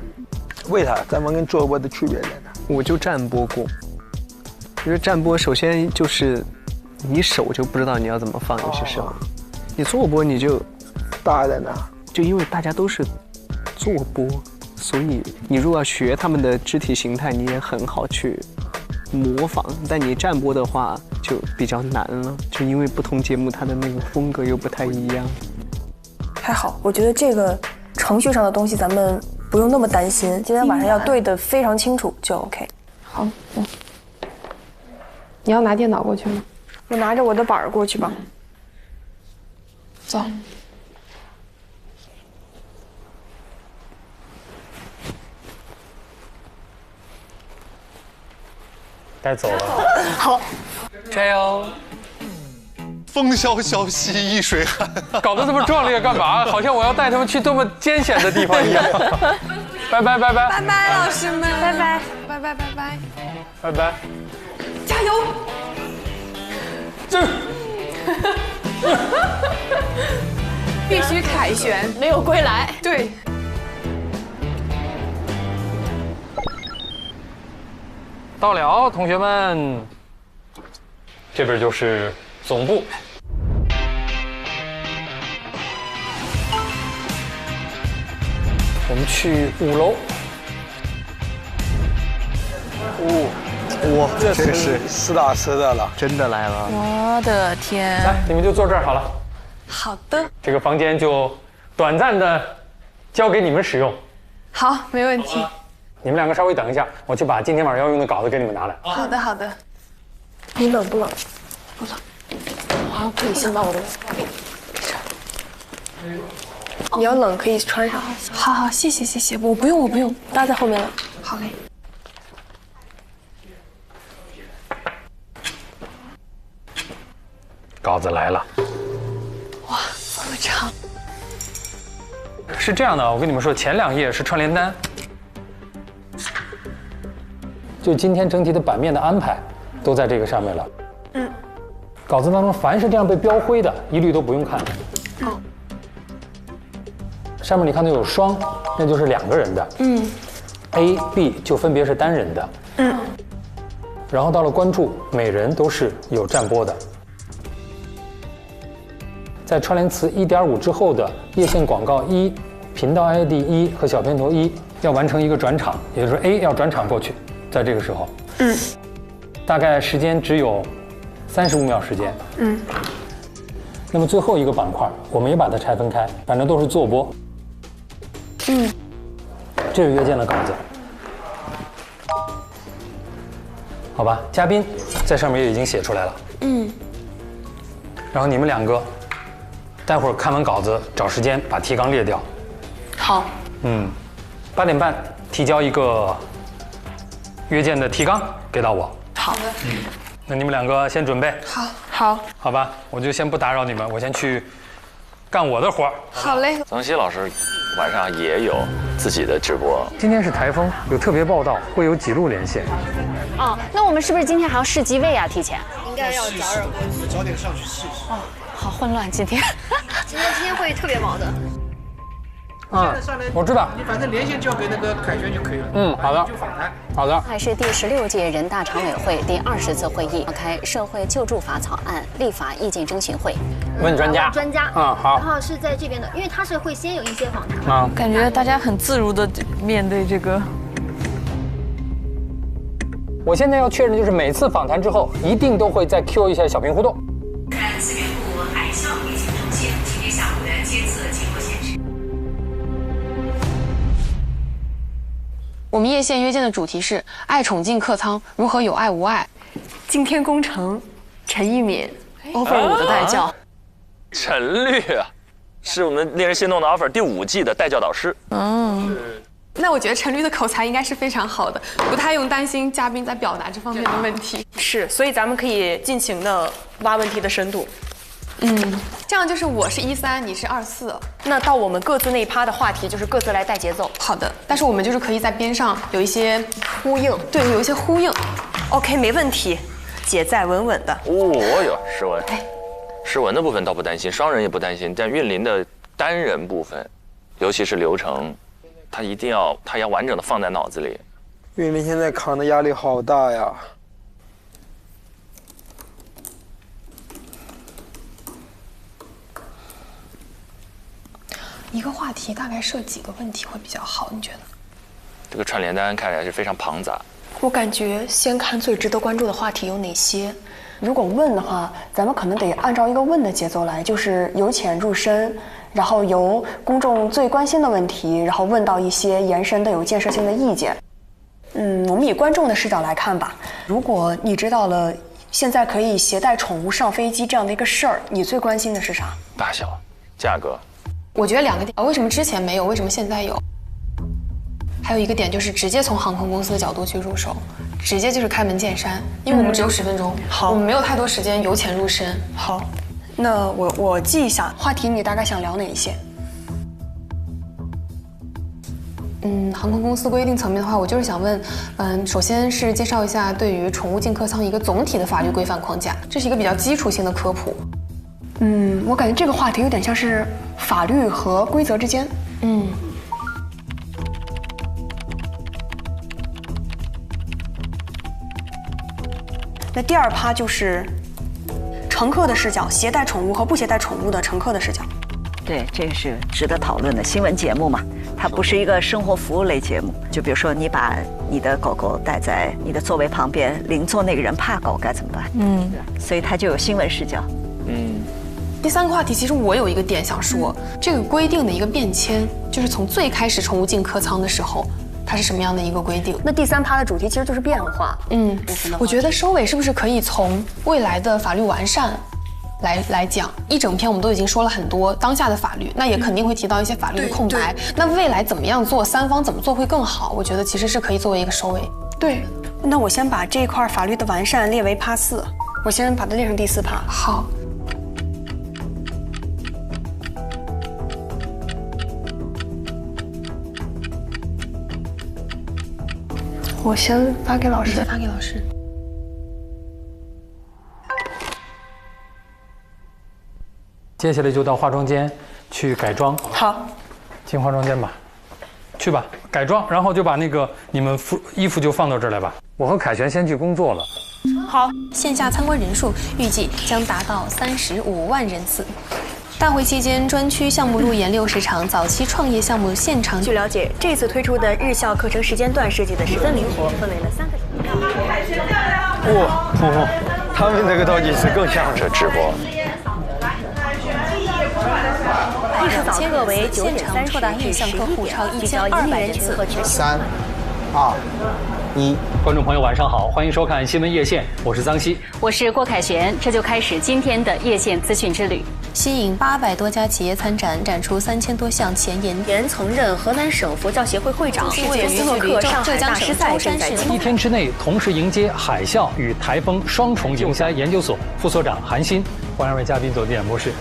为啥？站播跟做播的区别在哪？我就站播过。因为站播首先就是你手就不知道你要怎么放有些时候，你做播你就大在哪？就因为大家都是做播，所以你如果要学他们的肢体形态，你也很好去模仿，但你站播的话就比较难了，就因为不同节目它的那个风格又不太一样。还好，我觉得这个程序上的东西咱们不用那么担心，今天晚上要对得非常清楚就 OK。好，你要拿电脑过去吗？我拿着我的板儿过去吧。走。该走了。好，加油！风萧萧兮易水寒，搞得这么壮烈干嘛？好像我要带他们去多么艰险的地方一样。拜拜拜拜拜拜，老师们，拜拜拜拜拜拜拜拜，加油！必须凯旋，没有归来。对。到了，同学们，这边就是总部。我们去5楼。哇，这是实打实的了，真的来了。我的天！来，你们就坐这儿好了。好的。这个房间就短暂的交给你们使用。好，没问题。你们两个稍微等一下，我去把今天晚上要用的稿子给你们拿来。好的，好的。你冷不冷？不冷。好，可以先把我的你要冷可以穿上。好好，谢谢谢谢，我不用，搭在后面了。好嘞。稿子来了。哇，这么长。是这样的，我跟你们说，前2页是串联单，就今天整体的版面的安排都在这个上面了。稿子当中凡是这样被标灰的，一律都不用看。上面你看到有双，那就是2个人的。A、B 就分别是单人的。然后到了关注，每人都是有占播的。在串联词1.5之后的页线广告1、频道 ID 1和小片头1要完成一个转场，也就是说 A 要转场过去，在这个时候，大概时间只有35秒时间。那么最后一个板块，我们也把它拆分开，反正都是做播。这是约见的稿子，好吧？嘉宾在上面也已经写出来了。然后你们2个。待会儿看完稿子，找时间把提纲列掉。好。8点半提交一个约见的提纲给到我。好的。那你们2个先准备。好。好吧，我就先不打扰你们，我先去干我的活儿。好嘞。曾希老师晚上也有自己的直播。今天是台风，有特别报道，会有几路连线。哦，那我们是不是今天还要试机位啊？提前？应该要早点过去，早点上去试试。哦。好混乱，今天会特别忙的。我知道。你反正连线交给那个凯旋就可以了。好的。就访谈。好的。还是第16届人大常委会第20次会议召开社会救助法草案立法意见征询会。问专家。好。然后是在这边的，因为他是会先有一些访谈。感觉大家很自如的面对这个。我现在要确认的就是每次访谈之后，一定都会再 Q 一下小屏互动。资源部海啸疫情中心今天下午的监测结果显示，我们叶县约见的主题是爱宠进客舱，如何有爱无爱？惊天工程，陈一敏 offer 5的带教。陈律啊，是我们令人心动的 offer 第5季的带教导师。那我觉得陈律的口才应该是非常好的，不太用担心嘉宾在表达这方面的问题。是，所以咱们可以尽情的挖问题的深度。这样就是我是13，你是24。那到我们各自那一趴的话题，就是各自来带节奏。好的，但是我们就是可以在边上有一些呼应，对，有一些呼应。OK， 没问题，姐在稳稳的。有诗文，诗文的部分倒不担心，双人也不担心，但韵林的单人部分，尤其是流程。他要完整的放在脑子里。韵林现在扛的压力好大呀。一个话题大概设几个问题会比较好？你觉得？这个串联单看起来是非常庞杂。我感觉先看最值得关注的话题有哪些。如果问的话，咱们可能得按照一个问的节奏来，就是由浅入深，然后由公众最关心的问题，然后问到一些延伸的有建设性的意见。我们以观众的视角来看吧。如果你知道了现在可以携带宠物上飞机这样的一个事儿，你最关心的是啥？大小、价格。我觉得2个点，为什么之前没有，为什么现在有？还有一个点就是直接从航空公司的角度去入手，直接就是开门见山，因为我们只有10分钟，好，我们没有太多时间由浅入深。好，那我记一下话题，你大概想聊哪一些？航空公司规定层面的话，我就是想问，首先是介绍一下对于宠物进客舱一个总体的法律规范框架，这是一个比较基础性的科普。我感觉这个话题有点像是法律和规则之间。那第2趴就是乘客的视角，携带宠物和不携带宠物的乘客的视角。对，这个是值得讨论的新闻节目嘛，它不是一个生活服务类节目。就比如说，你把你的狗狗带在你的座位旁边，邻座那个人怕狗该怎么办？所以它就有新闻视角。第3个话题，其实我有一个点想说，这个规定的一个变迁，就是从最开始宠物进客舱的时候，它是什么样的一个规定？那第3趴的主题其实就是变化。我觉得收尾是不是可以从未来的法律完善来讲？一整篇我们都已经说了很多当下的法律，那也肯定会提到一些法律的空白。那未来怎么样做，3方怎么做会更好？我觉得其实是可以作为一个收尾。对，那我先把这一块法律的完善列为趴4，我先把它列成第4趴。好。我先发给老师。发给老师。接下来就到化妆间去改装。好，进化妆间吧，去吧，改装，然后就把那个你们衣服就放到这儿来吧。我和凯旋先去工作了。好，线下参观人数预计将达到35万人次。大会期间，专区项目路演60场，早期创业项目现场。据了解，这次推出的日校课程时间段设计的十分灵活，分为了3个。哇，他们这个倒计时更像这直播。艺术早课为9点30触达意向客户超1200人次。3、2、1。观众朋友，晚上好，欢迎收看新闻夜线，我是张希，我是郭凯旋，这就开始今天的夜线资讯之旅。吸引800多家企业参展，展出3000多项前沿。原曾任河南省佛教协会会长，世界斯诺克上海大师赛正在1天之内同时迎接海啸与台风双重影响。研究所副所长韩鑫，欢迎2位嘉宾走进演播室。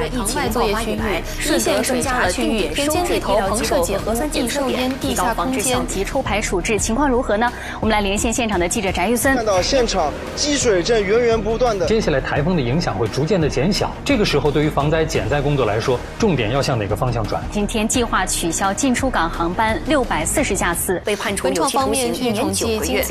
疫情作业区域、一线水闸区域、田间地头棚设计核酸检测点、地下空间及抽排处置情况如何呢？我们来连线现场的记者翟玉森。看到现场积水正源源不断的。接下来台风的影响会逐渐的减小，这个时候对于防灾减灾工作来说，重点要向哪个方向转？今天计划取消进出港航班640架次，被判处有期徒刑1年9个月。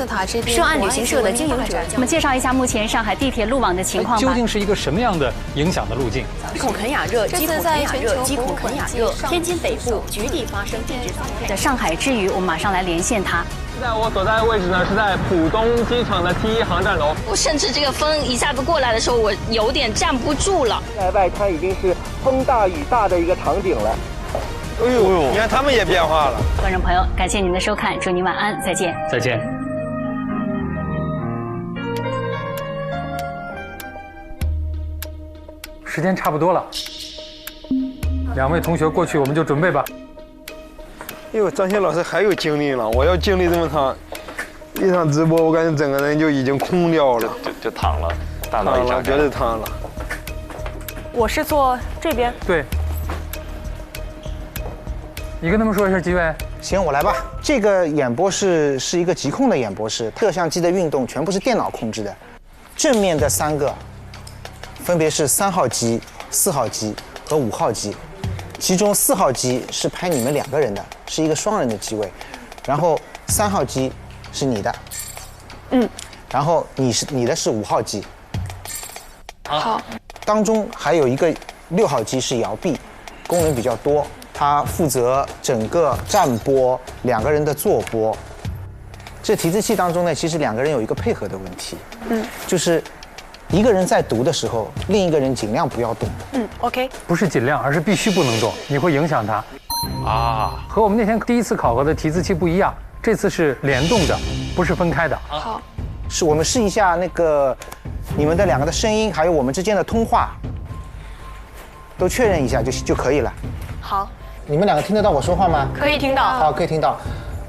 涉案旅行社的经营者。我们介绍一下目前上海地铁路网的情况吧。究竟是一个什么样的影响的路径？孔肯雅热、基孔肯雅热、基孔肯雅热，天津北部局地发生地质灾害。的上海之余，我们马上来连线他。现在我所在的位置呢是在浦东机场的 T1航站楼。我甚至这个风一下子过来的时候，我有点站不住了。现在外滩已经是风大雨大的一个场景了。哎呦，你看他们也变化了。观众朋友，感谢您的收看，祝您晚安，再见。再见。时间差不多了，2位同学过去，我们就准备吧。哎呦，张鑫老师还有精力了，我要经历这么长一场直播，我感觉整个人就已经空掉了，就躺了，大脑一张开，绝对瘫了。我是坐这边。对。你跟他们说一下机位。行，我来吧。这个演播室是一个极控的演播室，摄像机的运动全部是电脑控制的。正面的3个分别是3号机、4号机和5号机，其中4号机是拍你们2个人的，是一个双人的机位，然后3号机是你的，然后你的是5号机。好。当中还有一个6号机是摇臂，功能比较多，它负责整个站播2个人的坐播。这提字器当中呢，其实2个人有一个配合的问题，就是一个人在读的时候，另一个人尽量不要动。OK。不是尽量，而是必须不能动，你会影响他。和我们那天第1次考核的提字器不一样，这次是联动的，不是分开的。好。我们试一下那个你们的两个的声音，还有我们之间的通话，都确认一下就可以了。好。你们两个听得到我说话吗？可以听到。好，可以听到。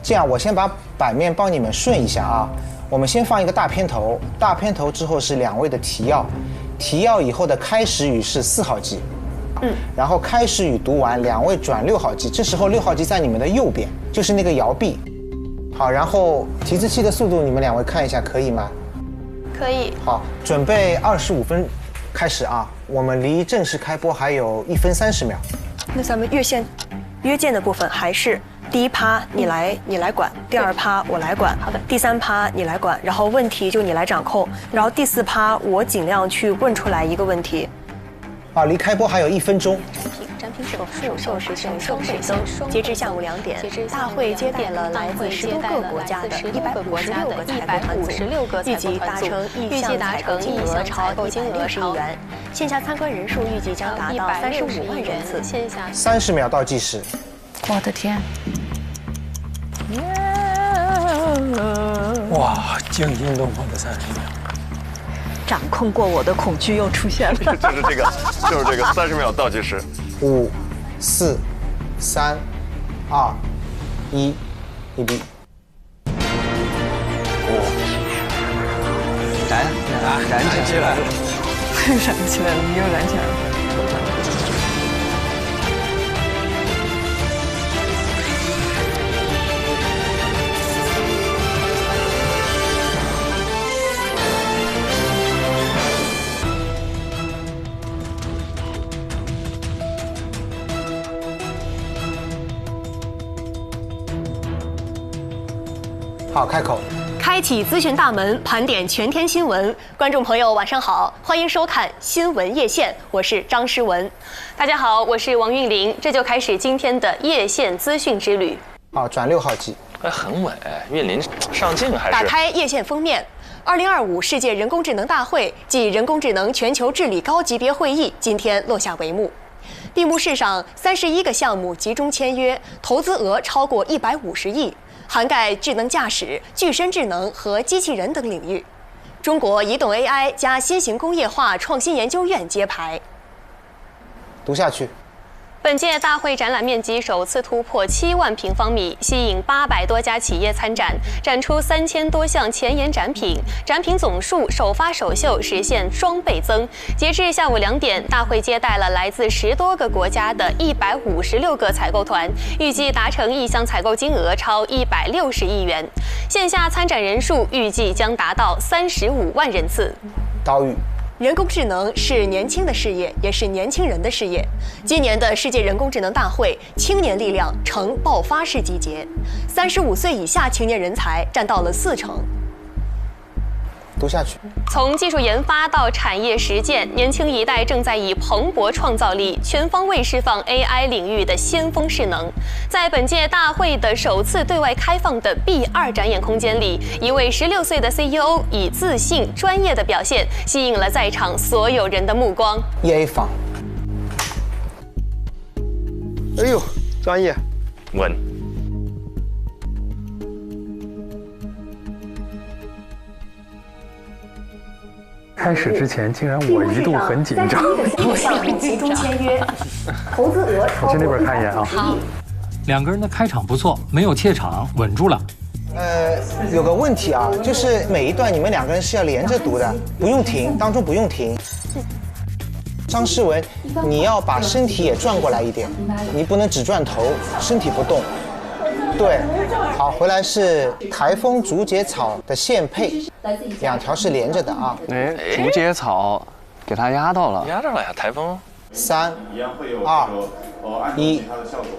这样，我先把版面帮你们顺一下啊。我们先放一个大片头，大片头之后是2位的提要，提要以后的开始语是4号机。然后开始语读完，2位转6号机，这时候6号机在你们的右边，就是那个摇臂。好，然后提字器的速度，你们2位看一下，可以吗？可以。好，准备25分开始啊！我们离正式开播还有1分30秒。那咱们约见的部分还是第1趴你来管，第2趴我来管，好的，第3趴你来管，然后问题就你来掌控，然后第4趴我尽量去问出来一个问题。啊，离开播还有1分钟。展品首秀实现双倍增，截至下午2点，大会接待了来自10多个国家的156个采购团组，预计达成意向采购金额超160亿元，线下参观人数预计将达到35万人次。30秒倒计时。我的天！哇，惊心动魄的30秒。掌控过我的恐惧又出现了。就是这个30秒倒计时。5、4、3、2、1，一比。燃起来了，燃起来了，你又燃起来了。好，开口。开启资讯大门，盘点全天新闻。观众朋友，晚上好，欢迎收看《新闻夜线》，我是张诗文。大家好，我是王韵玲，这就开始今天的夜线资讯之旅。好，转6号机。很稳，韵玲上镜还是？打开夜线封面。2025世界人工智能大会暨人工智能全球治理高级别会议今天落下帷幕。闭幕式上，31个项目集中签约，投资额超过150亿。涵盖智能驾驶、具身智能和机器人等领域。中国移动 AI 加新型工业化创新研究院揭牌。读下去。本届大会展览面积首次突破7万平方米，吸引800多家企业参展，展出3000多项前沿展品，展品总数首发首秀实现双倍增。截至下午2点，大会接待了来自10多个国家的156个采购团，预计达成意向采购金额超160亿元。线下参展人数预计将达到35万人次。岛屿。人工智能是年轻的事业，也是年轻人的事业。今年的世界人工智能大会，青年力量呈爆发式集结，35岁以下青年人才占到了40%。读下去。从技术研发到产业实践，年轻一代正在以蓬勃创造力全方位释放 AI 领域的先锋势能。在本届大会的首次对外开放的 B2 展演空间里，一位16岁的 CEO 以自信、专业的表现吸引了在场所有人的目光。EA 坊。哎呦，专业，稳。开始之前，竟然我一度很紧张。项目集中签约，投资额超过我去那边看一眼啊。好。2个人的开场不错，没有怯场，稳住了。有个问题啊，就是每一段你们2个人是要连着读的，不用停，当中不用停。张诗文，你要把身体也转过来一点，你不能只转头，身体不动。对，好，回来是台风竹节草的线配，2条是连着的啊。竹节草给它压到了，压着了呀，台风。3、2、1，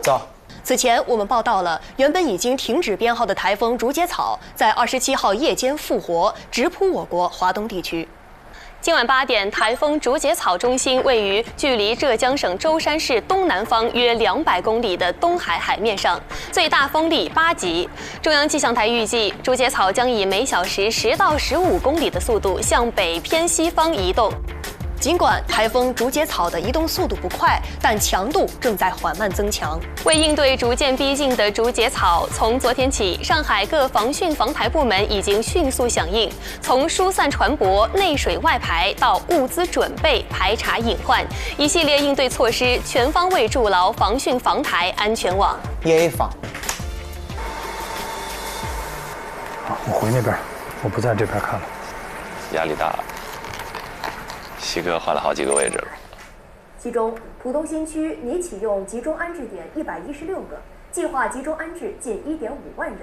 走。此前我们报道了，原本已经停止编号的台风竹节草，在27号夜间复活，直扑我国华东地区。今晚8点，台风竹节草中心位于距离浙江省舟山市东南方约200公里的东海海面上，最大风力8级。中央气象台预计，竹节草将以每小时10到15公里的速度向北偏西方移动。尽管台风竹节草的移动速度不快，但强度正在缓慢增强。为应对逐渐逼近的竹节草，从昨天起，上海各防汛防台部门已经迅速响应，从疏散船舶、内水外排到物资准备、排查隐患，一系列应对措施全方位筑牢防汛防台安全网。EA 房。好，我回那边，我不在这边看了。压力大。西哥换了好几个位置了。其中，浦东新区拟启用集中安置点116个，计划集中安置近1.5万人。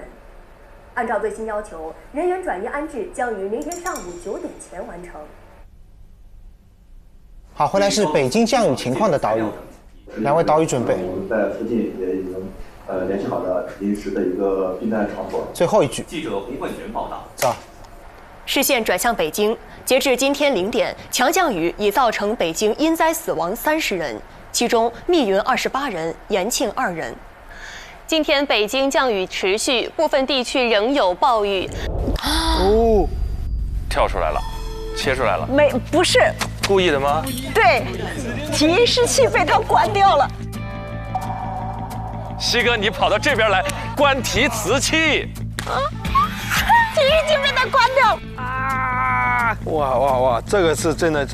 按照最新要求，人员转移安置将于明天上午9点前完成。好，回来是北京降雨情况的导语，两位导语准备。我们在附近也已经联系好的临时的一个避难场所。最后一句。记者洪冠全报道。走。视线转向北京，截至今天0点，强降雨已造成北京因灾死亡30人，其中密云28人，延庆2人。今天北京降雨持续，部分地区仍有暴雨。哦，跳出来了，切出来了。不是故意的吗？对，提示器被他关掉了。西哥，你跑到这边来关提词器。提示器被他关掉了。哇，这个是真的，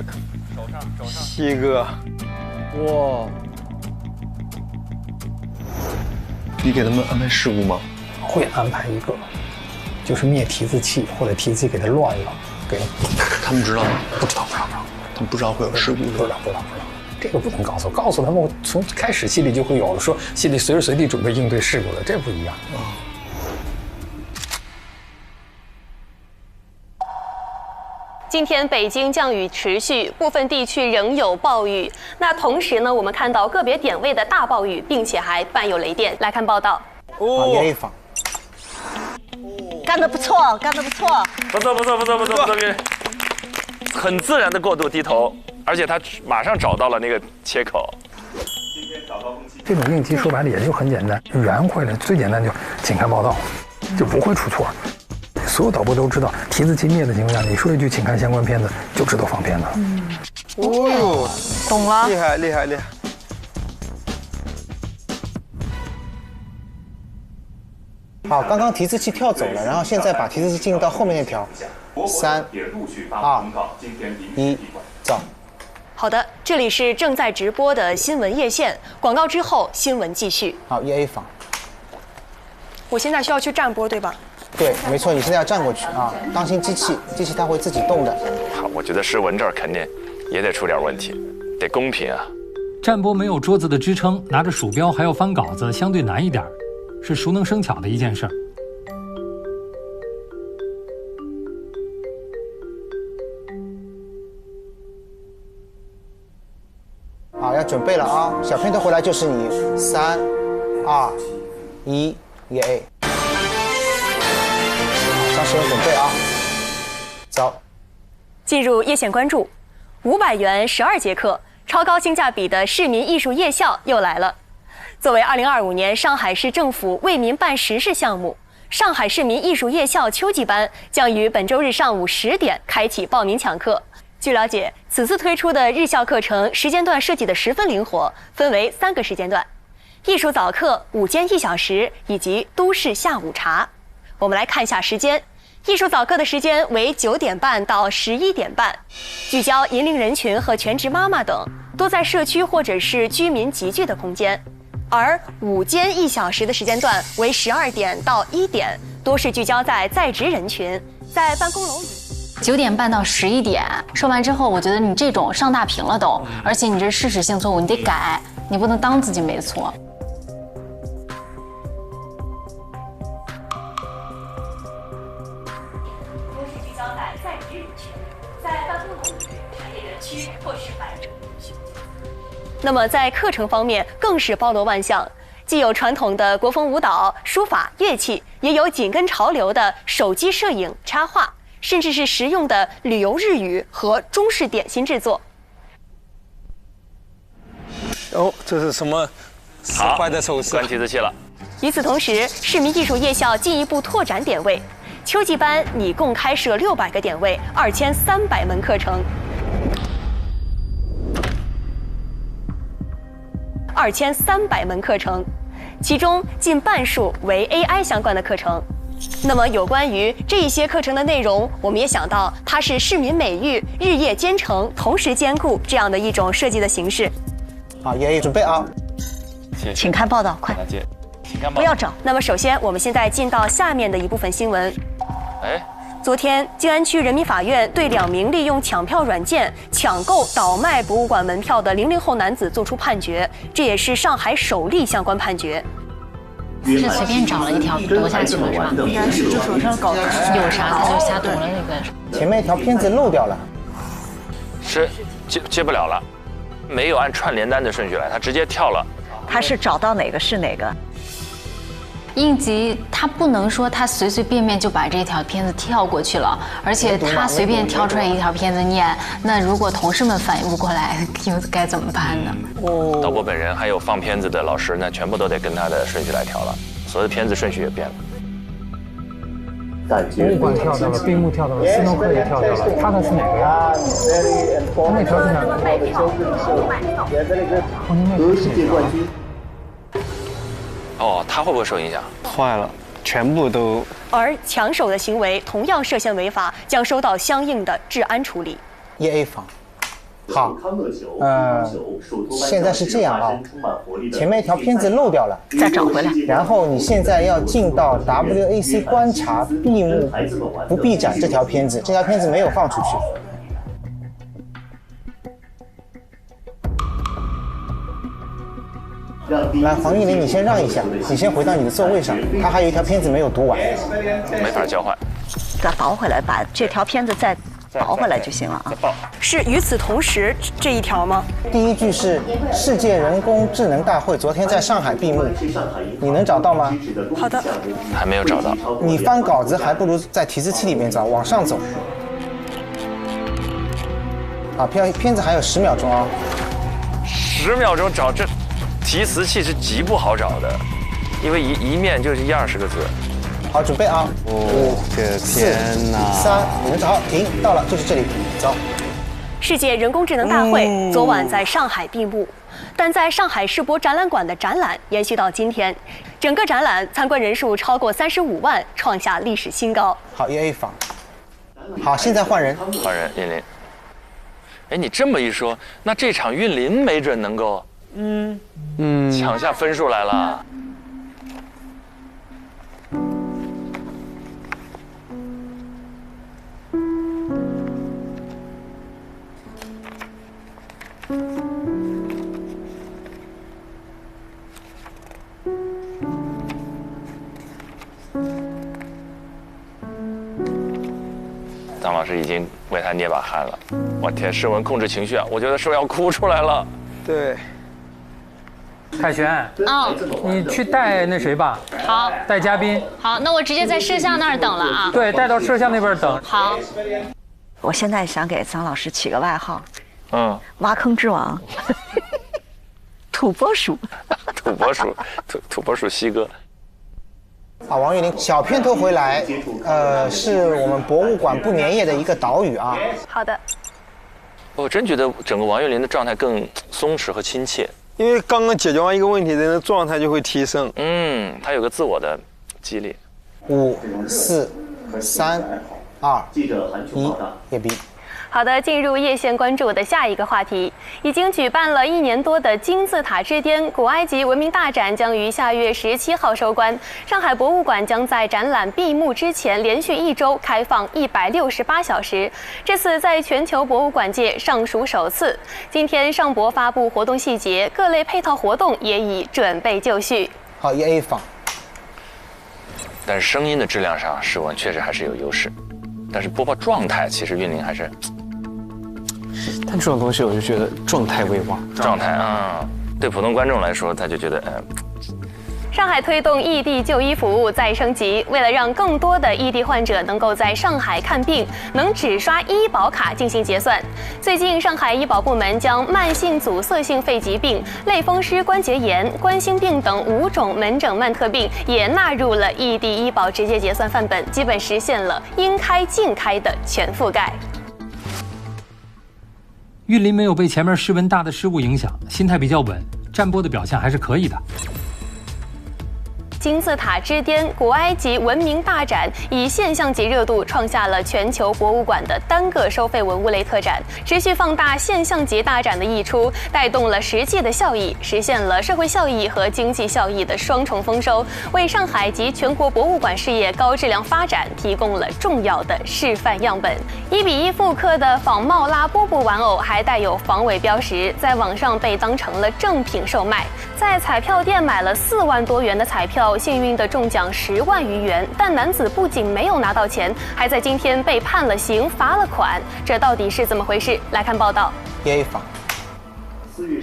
西哥，哇，你给他们安排事故吗？会安排一个，就是灭提字器或者提字器给它乱了，给他们知道吗？不知道，他们不知道会有事故，不知道，这个不能告诉他们，从开始系里就会有了，说系里随时随地准备应对事故的，这不一样啊。今天北京降雨持续，部分地区仍有暴雨。那同时呢，我们看到个别点位的大暴雨，并且还伴有雷电。来看报道。EA 房。干得不错，不错，很自然的过度低头，而且他马上找到了那个切口。这种应急说白了也就很简单，圆回来最简单就请看报道，就不会出错。所有导播都知道，提字器灭的情况下，你说一句请看相关片子，就知道放片子。哦呦，懂了，厉害。好，刚刚提字器跳走了，然后现在把提字器进入到后面那条，3、2、1，走。好的，这里是正在直播的新闻夜线，广告之后新闻继续。好，EA 房。我现在需要去站播，对吧？对，没错，你现在要站过去啊，当心机器它会自己动的。好，我觉得诗文这儿肯定也得出点问题，得公平啊。站播没有桌子的支撑，拿着鼠标还要翻稿子，相对难一点，是熟能生巧的一件事儿。好，要准备了啊，小片头回来就是你，3、2、1，一个 A。张诗文准备啊，走。进入夜线关注，500元12节课，超高性价比的市民艺术夜校又来了。作为2025年上海市政府为民办实事项目，上海市民艺术夜校秋季班将于本周日上午10点开启报名抢课。据了解，此次推出的日校课程时间段设计得十分灵活，分为3个时间段：艺术早课、午间1小时以及都市下午茶。我们来看一下时间。艺术早课的时间为9点半到11点半，聚焦银龄人群和全职妈妈等，多在社区或者是居民集聚的空间。而午间1小时的时间段为12点到1点，多是聚焦在职人群，在办公楼里。9点半到11点，说完之后，我觉得你这种上大屏了都，而且你这事实性错误，你得改，你不能当自己没错。多是聚焦在职人群，在办公楼里、产业园区或是百人群。那么在课程方面更是包罗万象，既有传统的国风舞蹈、书法、乐器，也有紧跟潮流的手机摄影、插画。甚至是实用的旅游日语和中式点心制作。哦，这是什么使坏的手势？关提字器了。与此同时，市民艺术夜校进一步拓展点位，秋季班拟共开设600个点位，2300门课程。2300门课程，其中近半数为 AI 相关的课程。那么有关于这一些课程的内容，我们也想到它是市民美育、日夜兼程、同时兼顾这样的一种设计的形式。好，爷爷准备啊，请看报道，快，不要找。那么首先，我们现在进到下面的一部分新闻。昨天，静安区人民法院对2名利用抢票软件抢购倒卖博物馆门票的00后男子作出判决，这也是上海首例相关判决。是随便找了一条读下去了是吧？应该是就手上搞的，有啥他就瞎读了那个。前面一条片子漏掉了，是接不了了，没有按串联单的顺序来，他直接跳了。他是找到哪个是哪个。应急他不能说他随随便便就把这条片子跳过去了，而且他随便挑出来一条片子念，那如果同事们反应不过来，又该怎么办呢？导播本人还有放片子的老师，那全部都得跟他的顺序来调了，所有的片子顺序也变了。博物馆跳掉了，闭幕跳掉了，斯诺克也跳掉了，他的是哪个呀？那条是哪个？哦，他会不会受影响？坏了，全部都。而抢手的行为同样涉嫌违法，将收到相应的治安处理。EA 房。好，现在是这样啊，前面一条片子漏掉了，再找回来。然后你现在要进到 WAC 观察闭幕不闭展这条片子，这条片子没有放出去。来，黄玉玲，你先让一下，你先回到你的座位上。他还有一条片子没有读完，没法交换。再倒回来，把这条片子再倒回来就行了啊。是与此同时这一条吗？第一句是世界人工智能大会昨天在上海闭幕，你能找到吗？好的，还没有找到。你翻稿子还不如在提示器里面找，往上走。啊，片子还有10秒钟啊。10秒钟找这。提词器是极不好找的，因为一面就是20个字。好，准备啊！我的天哪！3，你们找好，停，到了，就是这里，走。世界人工智能大会昨晚在上海闭幕，但在上海世博展览馆的展览延续到今天，整个展览参观人数超过35万，创下历史新高。好 ，EA 房。好，现在换人。换人，韵林。哎，你这么一说，那这场韵林没准能够。抢下分数来了。张老师已经为他捏把汗了。我天，诗文控制情绪啊，我觉得是不是要哭出来了？对。凯旋，你去带那谁吧。好，带嘉宾。好，那我直接在摄像那儿等了啊。对，带到摄像那边等。好。我现在想给张老师起个外号，挖坑之王，土拨鼠，土拨鼠西哥。啊，王玉林，小片头回来，是我们博物馆不粘液的一个岛屿啊。好的。我真觉得整个王玉林的状态更松弛和亲切。因为刚刚解决完一个问题，人的状态就会提升。他有个自我的激励。5、4、3、2、1，叶斌。好的，进入叶县关注的下一个话题，已经举办了1年多的金字塔之巅古埃及文明大展将于下月17号收官。上海博物馆将在展览闭幕之前连续1周开放168小时，这次在全球博物馆界尚属首次。今天上博发布活动细节，各类配套活动也已准备就绪。好，EA 房。但是声音的质量上，诗文确实还是有优势，但是播报状态其实韵林还是。但这种东西我就觉得状态为王。状态对普通观众来说，他就觉得上海推动异地就医服务再升级，为了让更多的异地患者能够在上海看病，能只刷医保卡进行结算。最近，上海医保部门将慢性阻塞性肺疾病、类风湿关节炎、冠心病等5种门诊慢特病也纳入了异地医保直接结算范本，基本实现了应开尽开的全覆盖。韵林没有被前面诗文大的失误影响，心态比较稳。占波的表现还是可以的。金字塔之巅古埃及文明大展以现象级热度创下了全球博物馆的单个收费文物类特展，持续放大现象级大展的溢出，带动了实际的效益，实现了社会效益和经济效益的双重丰收，为上海及全国博物馆事业高质量发展提供了重要的示范样本。1:1复刻的仿冒拉波布玩偶还带有防伪标识，在网上被当成了正品售卖。在彩票店买了4万多元的彩票，幸运的中奖10万余元，但男子不仅没有拿到钱，还在今天被判了刑、罚了款，这到底是怎么回事？来看报道。约一访。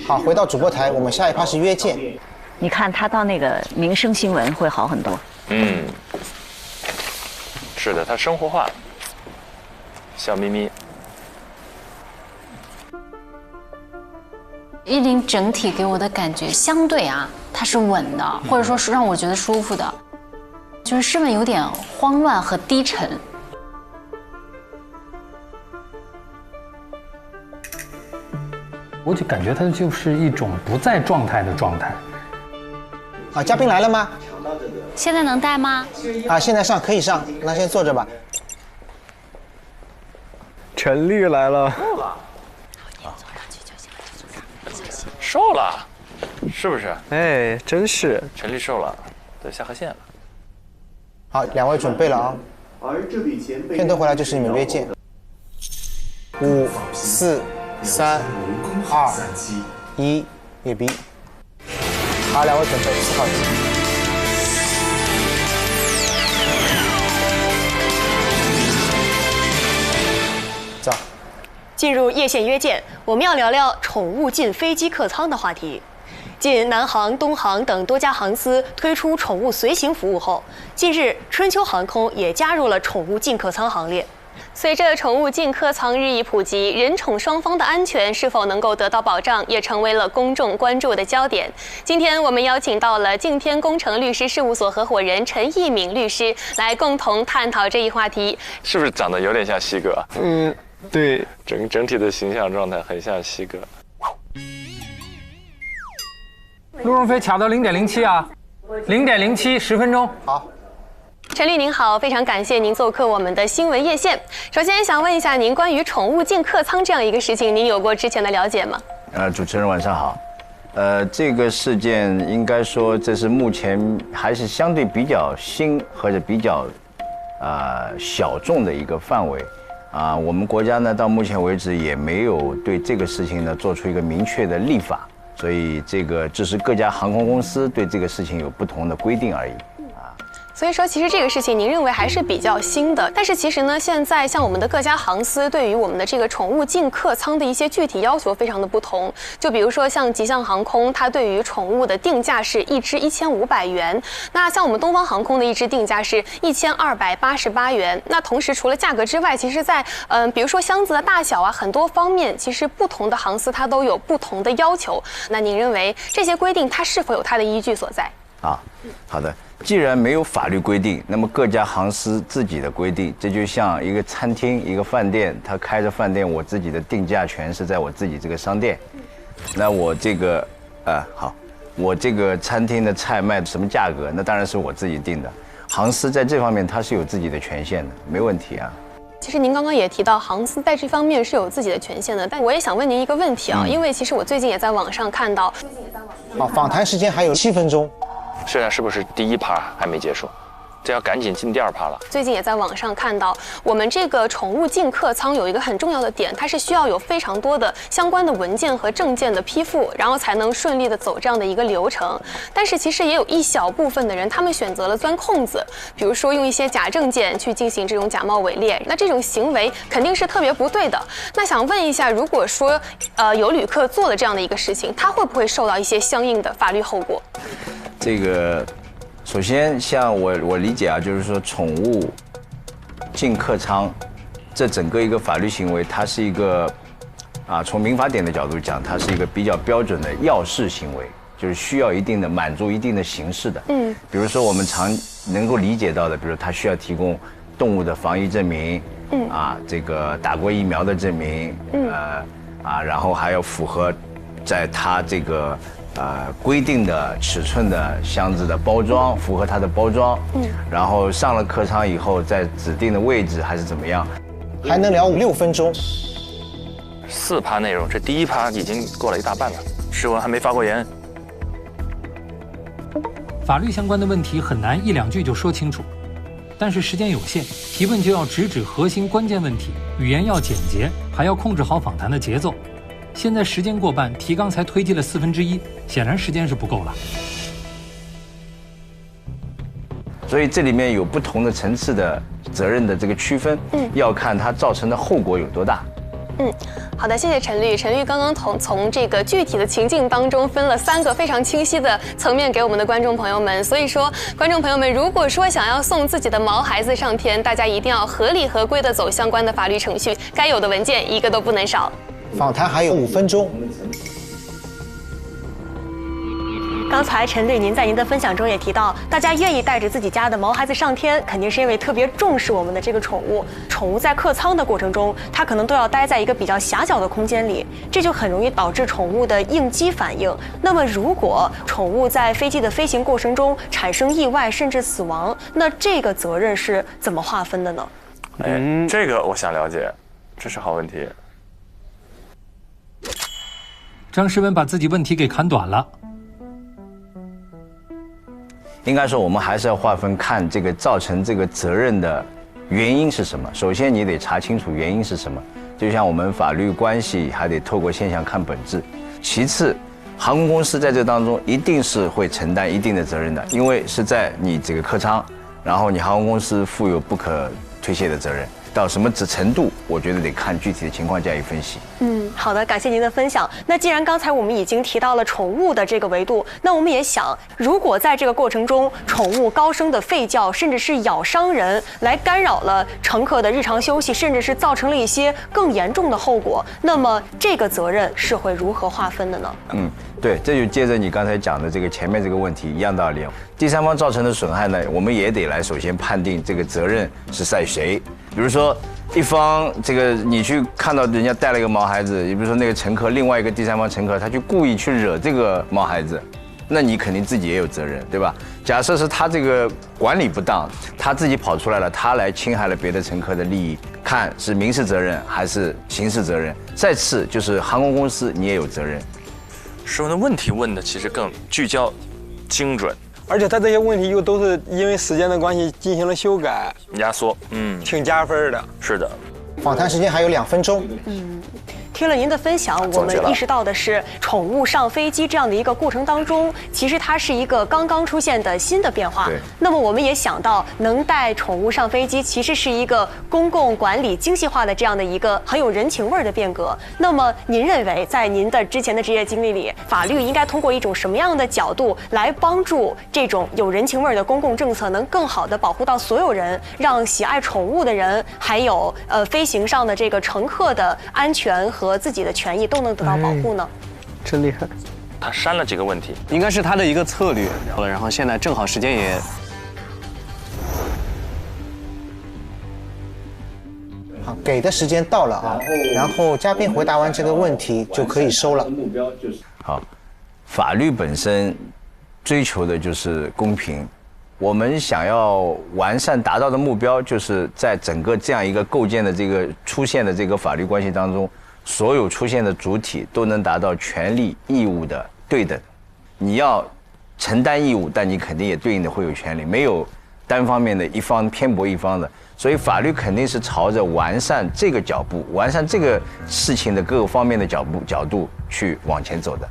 好，回到主播台，我们下一趴是约见。你看他到那个民生新闻会好很多。是的，他生活化，笑眯眯。10整体给我的感觉相对它是稳的，或者说是让我觉得舒服的，就是诗文有点慌乱和低沉。我就感觉它就是一种不在状态的状态。嘉宾来了吗？现在能带吗？现在上可以上，那先坐着吧。陈丽来了。瘦了，是不是？哎，真是。陈丽瘦了，都下颌线了。好，2位准备了啊。片头回来就是你们约见。5、4、3、2、1，阅兵。好，2位准备，4号机。走。进入夜线约见，我们要聊聊宠物进飞机客舱的话题。继南航、东航等多家航司推出宠物随行服务后，近日春秋航空也加入了宠物进客舱行列。随着宠物进客舱日益普及，人宠双方的安全是否能够得到保障，也成为了公众关注的焦点。今天我们邀请到了敬天工程律师事务所合伙人陈义敏律师来共同探讨这一话题。是不是长得有点像西哥？对，整体的形象状态很像西哥。陆荣飞卡到0.07 0.07 10分钟。好。陈律您好，非常感谢您做客我们的新闻夜线。首先想问一下您，关于宠物进客舱这样一个事情，您有过之前的了解吗？主持人晚上好。这个事件应该说这是目前还是相对比较新或者比较小众的一个范围。我们国家呢到目前为止也没有对这个事情呢做出一个明确的立法，所以这个只是各家航空公司对这个事情有不同的规定而已。所以说，其实这个事情您认为还是比较新的，但是其实呢，现在像我们的各家航司对于我们的这个宠物进客舱的一些具体要求非常的不同。就比如说像吉祥航空，它对于宠物的定价是1只1500元，那像我们东方航空的1只定价是1288元。那同时除了价格之外，其实在比如说箱子的大小很多方面，其实不同的航司它都有不同的要求。那您认为这些规定它是否有它的依据所在？好的。既然没有法律规定，那么各家航司自己的规定，这就像一个餐厅、一个饭店，他开着饭店，我自己的定价权是在我自己这个商店。那我这个我这个餐厅的菜卖什么价格，那当然是我自己定的。航司在这方面他是有自己的权限的，没问题啊。其实您刚刚也提到航司在这方面是有自己的权限的，但我也想问您一个问题因为其实我最近也在网上看到。好，访谈时间还有7分钟。现在是不是第1趴还没结束？这要赶紧进第2趴了。最近也在网上看到，我们这个宠物进客舱有一个很重要的点，它是需要有非常多的相关的文件和证件的批复，然后才能顺利的走这样的一个流程。但是其实也有一小部分的人，他们选择了钻空子，比如说用一些假证件去进行这种假冒伪劣，那这种行为肯定是特别不对的。那想问一下，如果说有旅客做了这样的一个事情，他会不会受到一些相应的法律后果？这个，首先像我理解就是说宠物进客舱，这整个一个法律行为，它是一个从民法典的角度讲，它是一个比较标准的要事行为，就是需要满足一定的形式的。比如说我们常能够理解到的，比如它需要提供动物的防疫证明，这个打过疫苗的证明，然后还要符合在它这个规定的尺寸的箱子的包装，符合它的包装，然后上了客舱以后在指定的位置还是怎么样，还能聊6分钟。4趴内容，这第1趴已经过了1大半了，试问还没发过言。法律相关的问题很难1、2句就说清楚，但是时间有限，提问就要直指核心关键问题，语言要简洁，还要控制好访谈的节奏。现在时间过半，提纲才推进了1/4，显然时间是不够了。所以这里面有不同的层次的责任的这个区分，要看它造成的后果有多大。好的，谢谢陈律。陈律刚刚从这个具体的情境当中分了3个非常清晰的层面给我们的观众朋友们。所以说，观众朋友们，如果说想要送自己的毛孩子上天，大家一定要合理合规的走相关的法律程序，该有的文件一个都不能少。访谈还有5分钟。刚才陈律，您在您的分享中也提到，大家愿意带着自己家的毛孩子上天，肯定是因为特别重视我们的这个宠物。宠物在客舱的过程中，它可能都要待在一个比较狭小的空间里，这就很容易导致宠物的应激反应。那么，如果宠物在飞机的飞行过程中产生意外甚至死亡，那这个责任是怎么划分的呢？这个我想了解，这是好问题。张诗文把自己问题给砍短了。应该说，我们还是要划分看这个造成这个责任的原因是什么。首先，你得查清楚原因是什么。就像我们法律关系，还得透过现象看本质。其次，航空公司在这当中一定是会承担一定的责任的，因为是在你这个客舱，然后你航空公司负有不可推卸的责任。到什么程度，我觉得得看具体的情况加以分析。好的，感谢您的分享。那既然刚才我们已经提到了宠物的这个维度，那我们也想，如果在这个过程中，宠物高声的吠叫，甚至是咬伤人，来干扰了乘客的日常休息，甚至是造成了一些更严重的后果，那么这个责任是会如何划分的呢？对，这就接着你刚才讲的这个前面这个问题一样道理。第三方造成的损害呢，我们也得来首先判定这个责任是在谁。比如说，一方这个你去看到人家带了一个毛孩子，也比如说那个乘客，另外一个第三方乘客，他去故意去惹这个毛孩子，那你肯定自己也有责任，对吧？假设是他这个管理不当，他自己跑出来了，他来侵害了别的乘客的利益，看是民事责任还是刑事责任。再次就是航空公司你也有责任。诗文的问题问的其实更聚焦、精准，而且他这些问题又都是因为时间的关系进行了修改、压缩，挺加分的。是的。访谈时间还有2分钟。听了您的分享，我们意识到的是，宠物上飞机这样的一个过程当中，其实它是一个刚刚出现的新的变化。那么我们也想到，能带宠物上飞机，其实是一个公共管理精细化的这样的一个很有人情味儿的变革。那么您认为，在您的之前的职业经历里，法律应该通过一种什么样的角度来帮助这种有人情味儿的公共政策，能更好的保护到所有人，让喜爱宠物的人，还有飞行上的这个乘客的安全和自己的权益都能得到保护呢？真厉害！他删了几个问题，应该是他的一个策略。然后现在正好时间也好，给的时间到了啊，然后嘉宾回答完这个问题就可以收了。目标就是好，法律本身追求的就是公平。我们想要完善达到的目标，就是在整个这样一个构建的这个出现的这个法律关系当中，所有出现的主体都能达到权利义务的对等。你要承担义务，但你肯定也对应的会有权利，没有单方面的一方偏颇一方的。所以法律肯定是朝着完善这个脚步，完善这个事情的各个方面的角度去往前走的。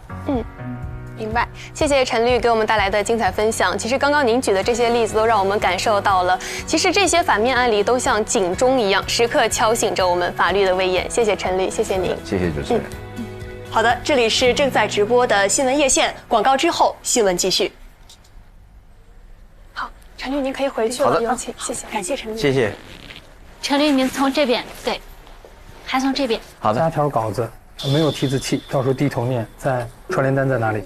明白，谢谢陈律给我们带来的精彩分享。其实刚刚您举的这些例子都让我们感受到了，其实这些反面案例都像警钟一样，时刻敲醒着我们法律的威严。谢谢陈律，谢谢您。谢谢主持人。好的，这里是正在直播的新闻夜线，广告之后新闻继续。好，陈律您可以回去了，有请，谢谢，感谢陈律。谢谢。陈律，您从这边，对，还从这边。好的。加条稿子，没有提字器，到时候低头念。在串联单在哪里？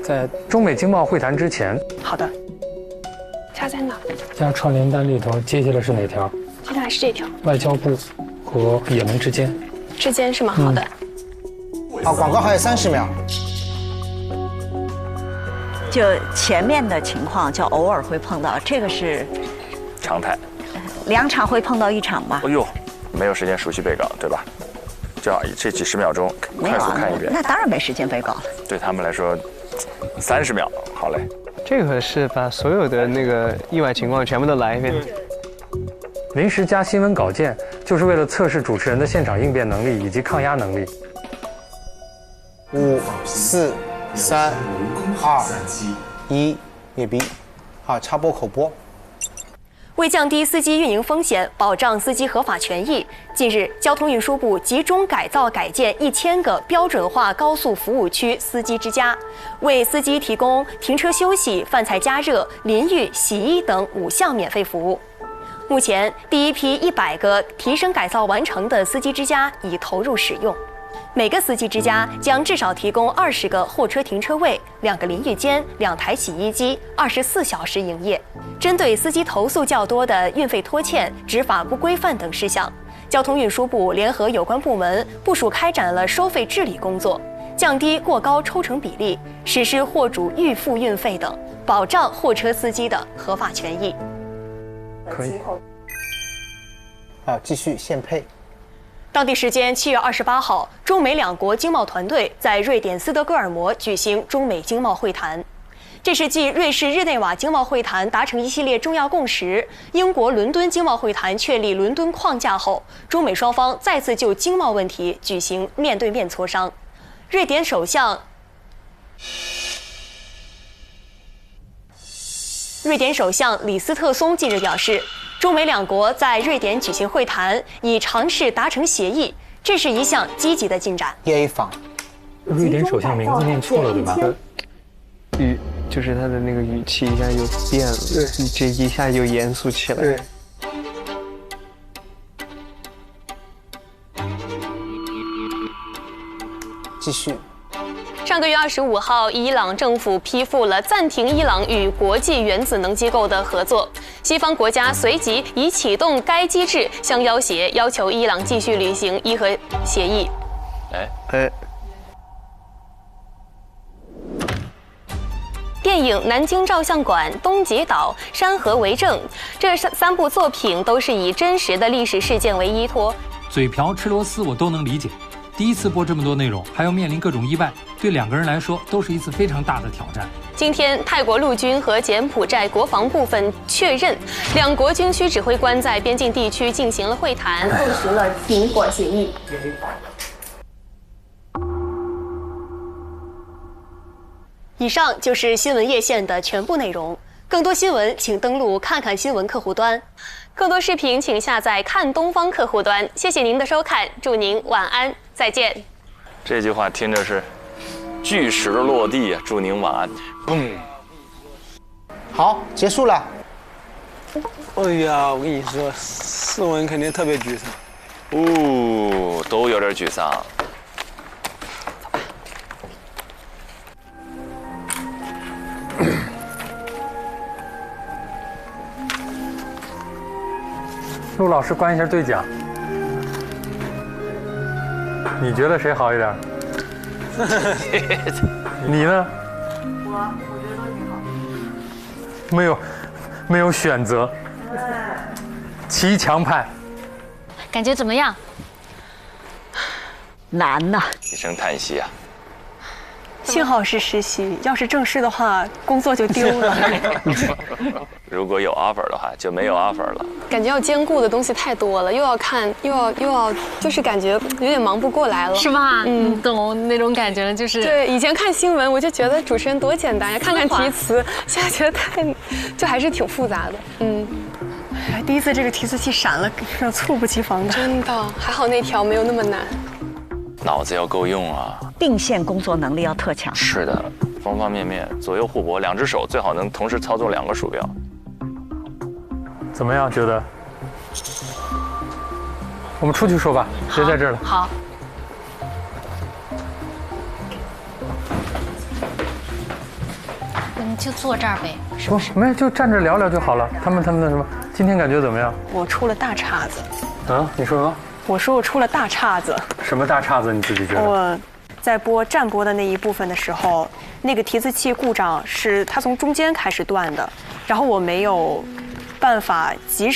在中美经贸会谈之前。好的。加在哪？加串联单里头，接下来是哪条？接下来是这条。外交部和也门之间。之间是吗？好的。好，广告还有30秒。就前面的情况，就偶尔会碰到，这个是常态。2场会碰到1场吧？哎呦，没有时间熟悉背稿，对吧？这几十秒钟快速看一遍。那当然没时间背稿了。对他们来说，30秒，好嘞。这个是把所有的那个意外情况全部都来一遍。临时加新闻稿件，就是为了测试主持人的现场应变能力以及抗压能力。5、4、3、2、1，阅兵。好，插播口播。为降低司机运营风险，保障司机合法权益，近日，交通运输部集中改造改建1000个标准化高速服务区司机之家，为司机提供停车休息、饭菜加热、淋浴、洗衣等5项免费服务。目前，第一批100个提升改造完成的司机之家已投入使用。每个司机之家将至少提供20个货车停车位、2个淋浴间、2台洗衣机，24小时营业。针对司机投诉较多的运费拖欠、执法不规范等事项，交通运输部联合有关部门部署开展了收费治理工作，降低过高抽成比例，实施货主预付运费等，保障货车司机的合法权益。可以。好，继续现配。当地时间7月28号，中美2国经贸团队在瑞典斯德哥尔摩举行中美经贸会谈。这是继瑞士日内瓦经贸会谈达成一系列重要共识，英国伦敦经贸会谈确立伦敦框架后，中美双方再次就经贸问题举行面对面磋商。瑞典首相李斯特松近日表示，中美2国在瑞典举行会谈，已尝试达成协议，这是一项积极的进展。A 房，瑞典首相名字念错了对吧？就是他的那个语气一下就变了，这一下就严肃起来。对。继续。上个月25号，伊朗政府批复了暂停伊朗与国际原子能机构的合作。西方国家随即已启动该机制，相要挟，要求伊朗继续履行伊核协议。电影《南京照相馆》《东极岛》《山河为证》，这3部作品都是以真实的历史事件为依托。嘴瓢吃螺丝我都能理解，第一次播这么多内容，还要面临各种意外，对2个人来说都是一次非常大的挑战。今天，泰国陆军和柬埔寨国防部分确认，2国军区指挥官在边境地区进行了会谈，共识了停火协议。以上就是新闻夜线的全部内容。更多新闻，请登录看看新闻客户端。更多视频，请下载看东方客户端。谢谢您的收看，祝您晚安，再见。这句话听着是巨石落地啊！祝您晚安。好，结束了。哎呀，我跟你说，思文肯定特别沮丧。都有点沮丧。陆老师关一下对讲，你觉得谁好一点？你呢？我觉得都挺好。没有选择，骑墙派。感觉怎么样？难呐！一声叹息啊。幸好是实习，要是正式的话，工作就丢了。如果有 offer 的话，就没有 offer 了。感觉要兼顾的东西太多了，又要看，又要，就是感觉有点忙不过来了，是吧？懂那种感觉了，就是对。以前看新闻，我就觉得主持人多简单呀，看看题词，现在觉得就还是挺复杂的。第一次这个提词器闪了，让猝不及防的。真的，还好那条没有那么难。脑子要够用啊！并线工作能力要特强。是的，方方面面，左右互搏，2只手最好能同时操纵2个鼠标。怎么样？觉得？我们出去说吧，别在这儿了。好。你就坐这儿呗。不，没，就站着聊聊就好了。他们的什么？今天感觉怎么样？我出了大岔子。啊？你说什么？我说我出了大岔子。什么大岔子？你自己觉得？我在播站播的那一部分的时候，那个提字器故障是它从中间开始断的，然后我没有办法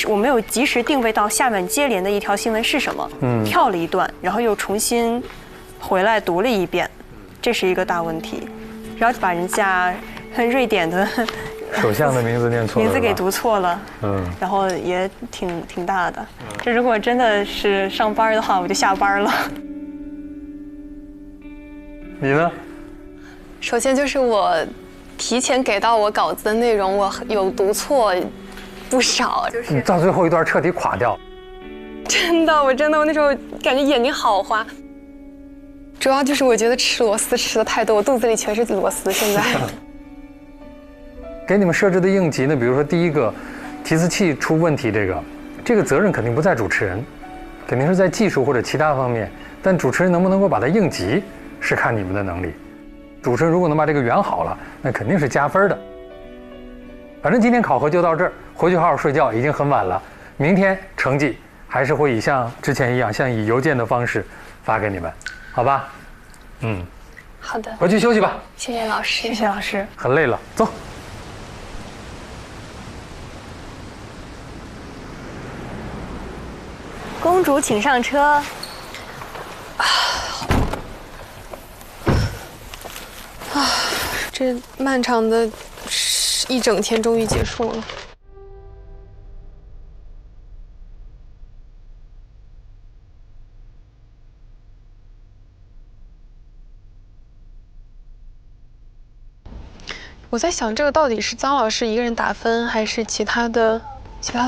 我没有及时定位到下面接连的一条新闻是什么，跳了一段，然后又重新回来读了一遍，这是一个大问题，然后把人家瑞典的首相的名字念错了，名字给读错了，然后也挺大的。这如果真的是上班的话，我就下班了。你呢？首先就是我提前给到我稿子的内容，我有读错不少，就是你到最后一段彻底垮掉。真的，我那时候感觉眼睛好花。主要就是我觉得吃螺丝吃的太多，我肚子里全是螺丝。现在给你们设置的应急呢，比如说第一个，提词器出问题，这个责任肯定不在主持人，肯定是在技术或者其他方面。但主持人能不能够把它应急，是看你们的能力。主持人如果能把这个圆好了，那肯定是加分的。反正今天考核就到这儿，回去好好睡觉，已经很晚了。明天成绩还是会像之前一样，像以邮件的方式发给你们，好吧？好的，回去休息吧。谢谢老师，谢谢老师。很累了，走。公主，请上车。这漫长的一整天终于结束了。我在想，这个到底是张老师一个人打分，还是其他的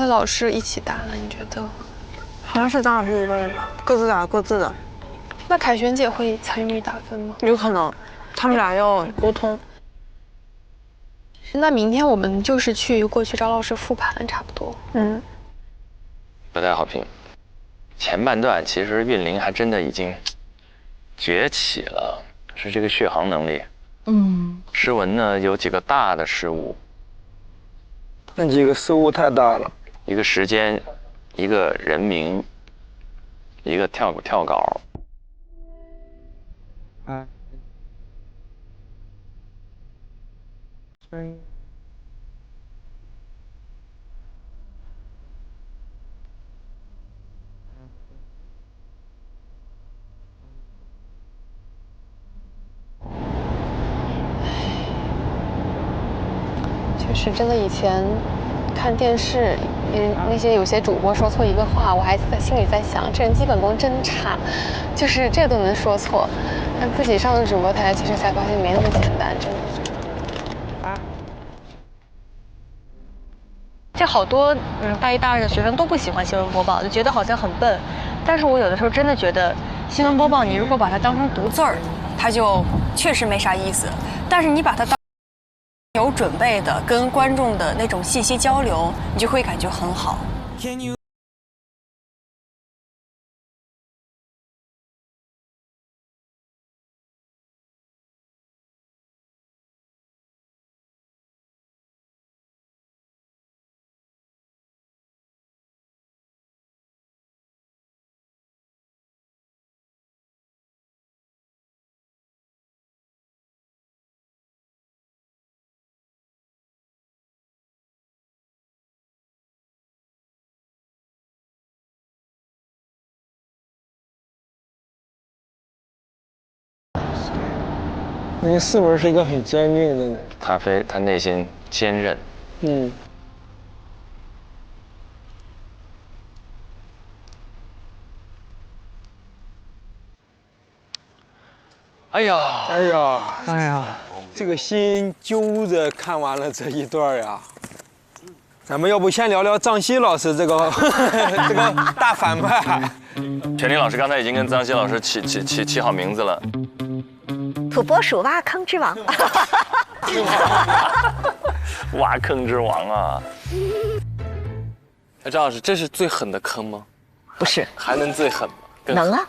老师一起打呢？你觉得？好像是张老师一个人吧，各自打各自的。那凯旋姐会参与打分吗？有可能，他们俩要沟通。那明天我们就是过去找老师复盘，差不多。不太好评。前半段其实韵玲还真的已经崛起了，是这个续航能力。诗文呢有几个大的失误，那几个失误太大了，一个时间，一个人名，一个跳稿。就是真的，以前看电视，那些有些主播说错一个话，我还在心里在想，这人基本功真差，就是这都能说错。但自己上了主播台，其实才发现没那么简单，真的。这好多大一大二的学生都不喜欢新闻播报，就觉得好像很笨。但是我有的时候真的觉得，新闻播报你如果把它当成读字儿，它就确实没啥意思。但是你把它当有准备的跟观众的那种信息交流，你就会感觉很好。那个诗文是一个很坚定的人，他内心坚韧。哎呀，这个心揪着看完了这一段呀。咱们要不先聊聊张希老师这个这个大反派。全林老师刚才已经跟张希老师起好名字了。土拨鼠挖坑之王。挖坑之王啊！张老师，这是最狠的坑吗？不是，还能最狠吗？能啊。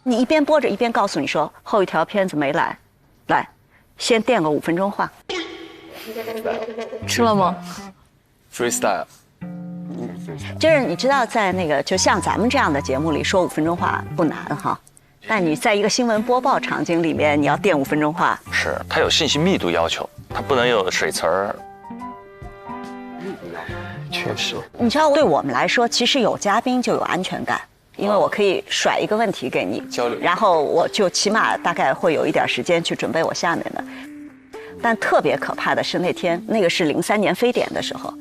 你一边播着一边告诉你说后一条片子没来，来，先垫个5分钟话。吃了吗 ？Freestyle。就是你知道，在那个就像咱们这样的节目里说5分钟话不难哈。但你在一个新闻播报场景里面，你要垫5分钟话，是它有信息密度要求，它不能有水词儿。确实，你知道，对我们来说，其实有嘉宾就有安全感，因为我可以甩一个问题给你交流，然后我就起码大概会有一点时间去准备我下面的。但特别可怕的是那天，那个是03年非典的时候，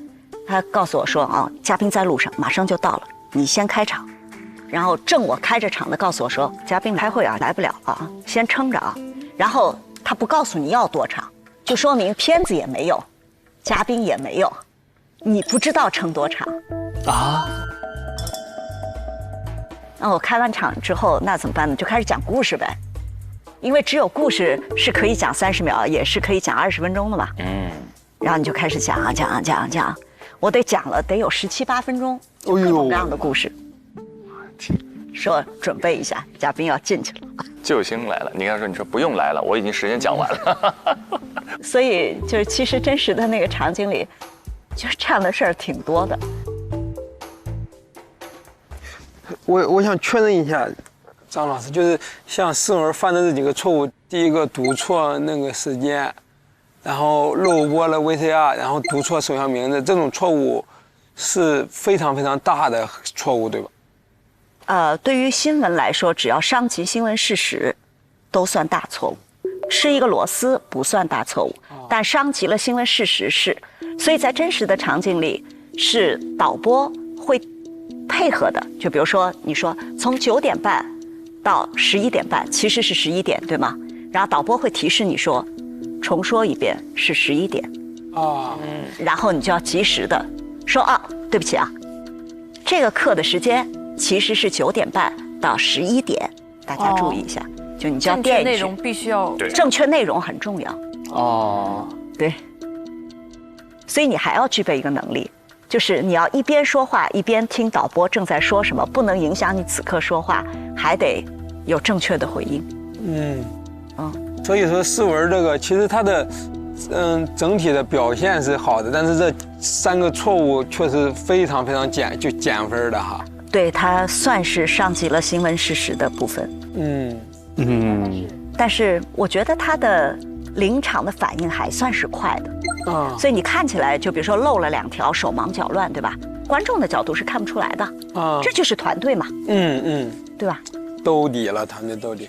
他告诉我说啊，嘉宾在路上，马上就到了，你先开场。然后正我开着场的告诉我说，嘉宾开会啊，来不了啊，先撑着啊。然后他不告诉你要多长，就说明片子也没有，嘉宾也没有，你不知道撑多长啊。那我开完场之后，那怎么办呢？就开始讲故事呗，因为只有故事是可以讲30秒，也是可以讲20分钟的嘛。然后你就开始讲，我得讲了得有17、18分钟，各种各样的故事。说准备一下，嘉宾要进去了。救星来了，你刚说你说不用来了，我已经时间讲完了。所以就是其实真实的那个场景里，就是这样的事儿挺多的。我想确认一下，张老师，就是像诗文犯的这几个错误，第一个读错那个时间，然后漏播了 VCR， 然后读错首相名字，这种错误是非常非常大的错误，对吧？对于新闻来说，只要伤及新闻事实，都算大错误。吃一个螺丝不算大错误，但伤及了新闻事实是。所以在真实的场景里，是导播会配合的。就比如说，你说从9点半到11点半，其实是11点，对吗？然后导播会提示你说，重说一遍是11点。然后你就要及时的说啊，对不起啊，这个课的时间其实是9点半到11点，大家注意一下。就你就要垫一句，内容必须要正确，内容很重要。对。所以你还要具备一个能力，就是你要一边说话一边听导播正在说什么，不能影响你此刻说话，还得有正确的回应。所以说诗文这个其实它的整体的表现是好的，但是这3个错误确实非常非常减分的哈。对，它算是伤及了新闻事实的部分。但是我觉得他的临场的反应还算是快的。所以你看起来就比如说漏了2条，手忙脚乱，对吧？观众的角度是看不出来的。这就是团队嘛。对吧？兜底了，团队兜底。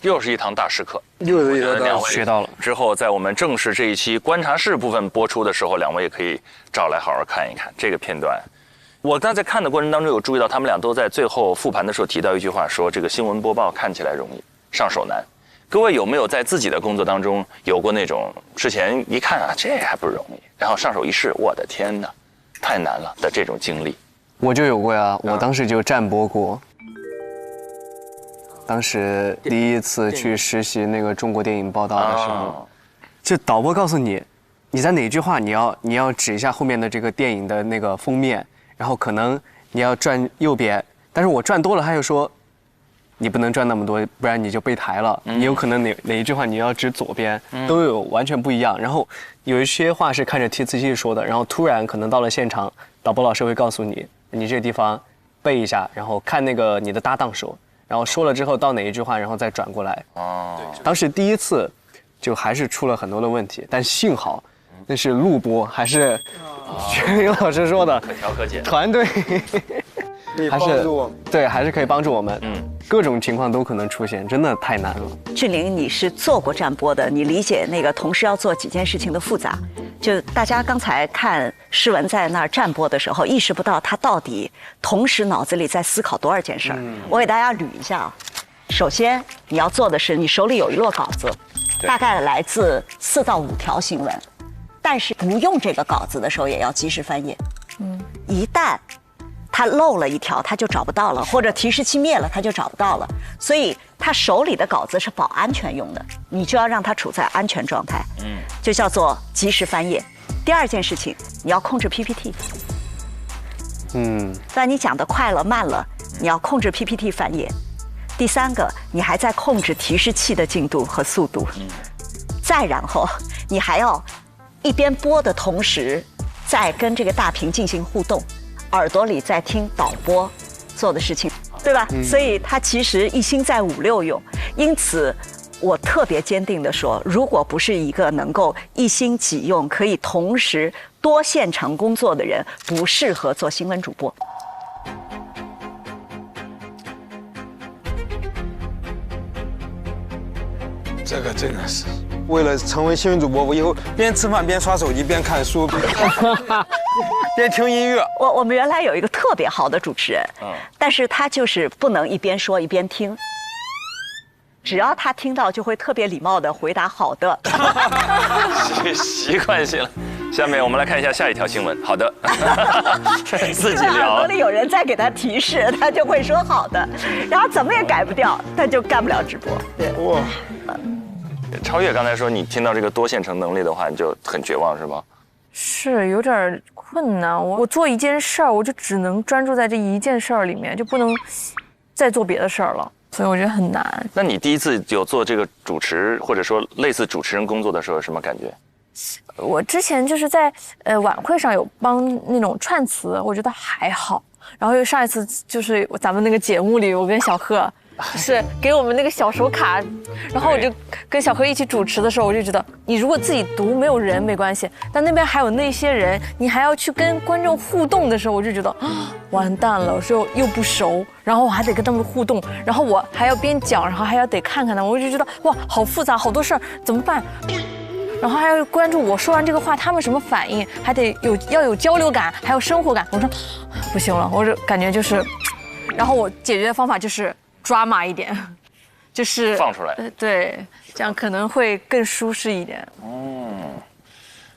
又是一堂大师课，又是一堂大师，学到了。之后在我们正式这一期观察室部分播出的时候，2位也可以找来好好看一看这个片段。我刚才在看的过程当中有注意到，他们俩都在最后复盘的时候提到一句话，说这个新闻播报看起来容易，上手难。各位有没有在自己的工作当中有过那种之前一看啊这还不容易，然后上手一试，我的天哪，太难了的这种经历？我就有过呀，我当时就站播过。当时第一次去实习那个中国电影报道的时候，就导播告诉你，你在哪句话你要指一下后面的这个电影的那个封面，然后可能你要转右边，但是我转多了，他就说你不能转那么多，不然你就被抬了。你有可能哪一句话你要指左边，都有完全不一样。然后有一些话是看着提词器说的，然后突然可能到了现场，导播老师会告诉你，你这个地方背一下，然后看那个你的搭档说。然后说了之后到哪一句话，然后再转过来。当时第一次就还是出了很多的问题，但幸好那是录播，还是全英老师说的，可调可减，团队还是对，还是可以帮助我们。各种情况都可能出现，真的太难了。俊霖，你是做过站播的，你理解那个同时要做几件事情的复杂。就大家刚才看诗文在那儿站播的时候，意识不到他到底同时脑子里在思考多少件事儿。我给大家捋一下啊。首先你要做的是，你手里有一摞稿子，大概来自4到5条新闻，但是不用这个稿子的时候也要及时翻页。一旦他漏了一条，他就找不到了，或者提示器灭了，他就找不到了。所以他手里的稿子是保安全用的，你就要让他处在安全状态，就叫做及时翻页。第2件事情，你要控制 PPT。但你讲的快了慢了，你要控制 PPT 翻页。第3个，你还在控制提示器的进度和速度。再然后，你还要一边播的同时，再跟这个大屏进行互动。耳朵里在听导播做的事情，对吧？所以他其实一心在5、6用，因此我特别坚定地说，如果不是一个能够一心几用，可以同时多现场工作的人，不适合做新闻主播。这个真的是为了成为新闻主播，我以后边吃饭边刷手机边看书边听音乐。我们原来有一个特别好的主持人，但是他就是不能一边说一边听，只要他听到就会特别礼貌地回答好的。习惯性了。下面我们来看一下下一条新闻。好的，自己聊。耳朵里有人在给他提示，他就会说好的，然后怎么也改不掉，他就干不了直播。对，哇。超越刚才说，你听到这个多线程能力的话，你就很绝望，是吗？是有点困难。我做一件事儿，我就只能专注在这一件事儿里面，就不能再做别的事儿了。所以我觉得很难。那你第一次有做这个主持，或者说类似主持人工作的时候，有什么感觉？我之前就是在晚会上有帮那种串词，我觉得还好。然后又上一次就是咱们那个节目里，我跟小贺是给我们那个小手卡，然后我就跟小何一起主持的时候，我就觉得你如果自己读没有人没关系，但那边还有那些人，你还要去跟观众互动的时候，我就觉得完蛋了，我说又不熟，然后我还得跟他们互动，然后我还要边讲，然后还要得看看他们，我就觉得哇好复杂，好多事儿怎么办？然后还要关注我说完这个话他们什么反应，还得要有交流感，还有生活感。我说不行了，我就感觉就是，然后我解决的方法就是drama一点，就是放出来，对，这样可能会更舒适一点。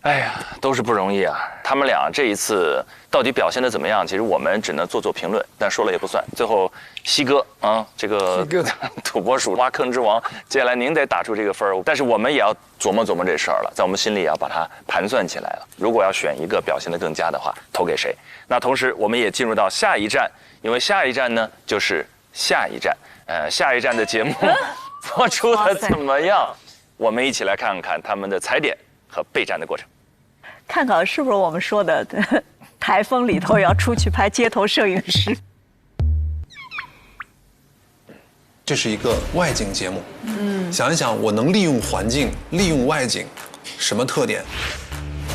哎呀，都是不容易啊！他们俩这一次到底表现得怎么样？其实我们只能做评论，但说了也不算。最后，西哥啊，这个土拨鼠挖坑之王，接下来您得打出这个分儿。但是我们也要琢磨琢磨这事儿了，在我们心里也要把它盘算起来了。如果要选一个表现得更佳的话，投给谁？那同时我们也进入到下一站，因为下一站呢就是下一站。下一站的节目播出的怎么样？我们一起来看看他们的踩点和备战的过程。看看是不是我们说的台风里头要出去拍街头摄影师。这是一个外景节目，想一想我能利用环境，利用外景，什么特点？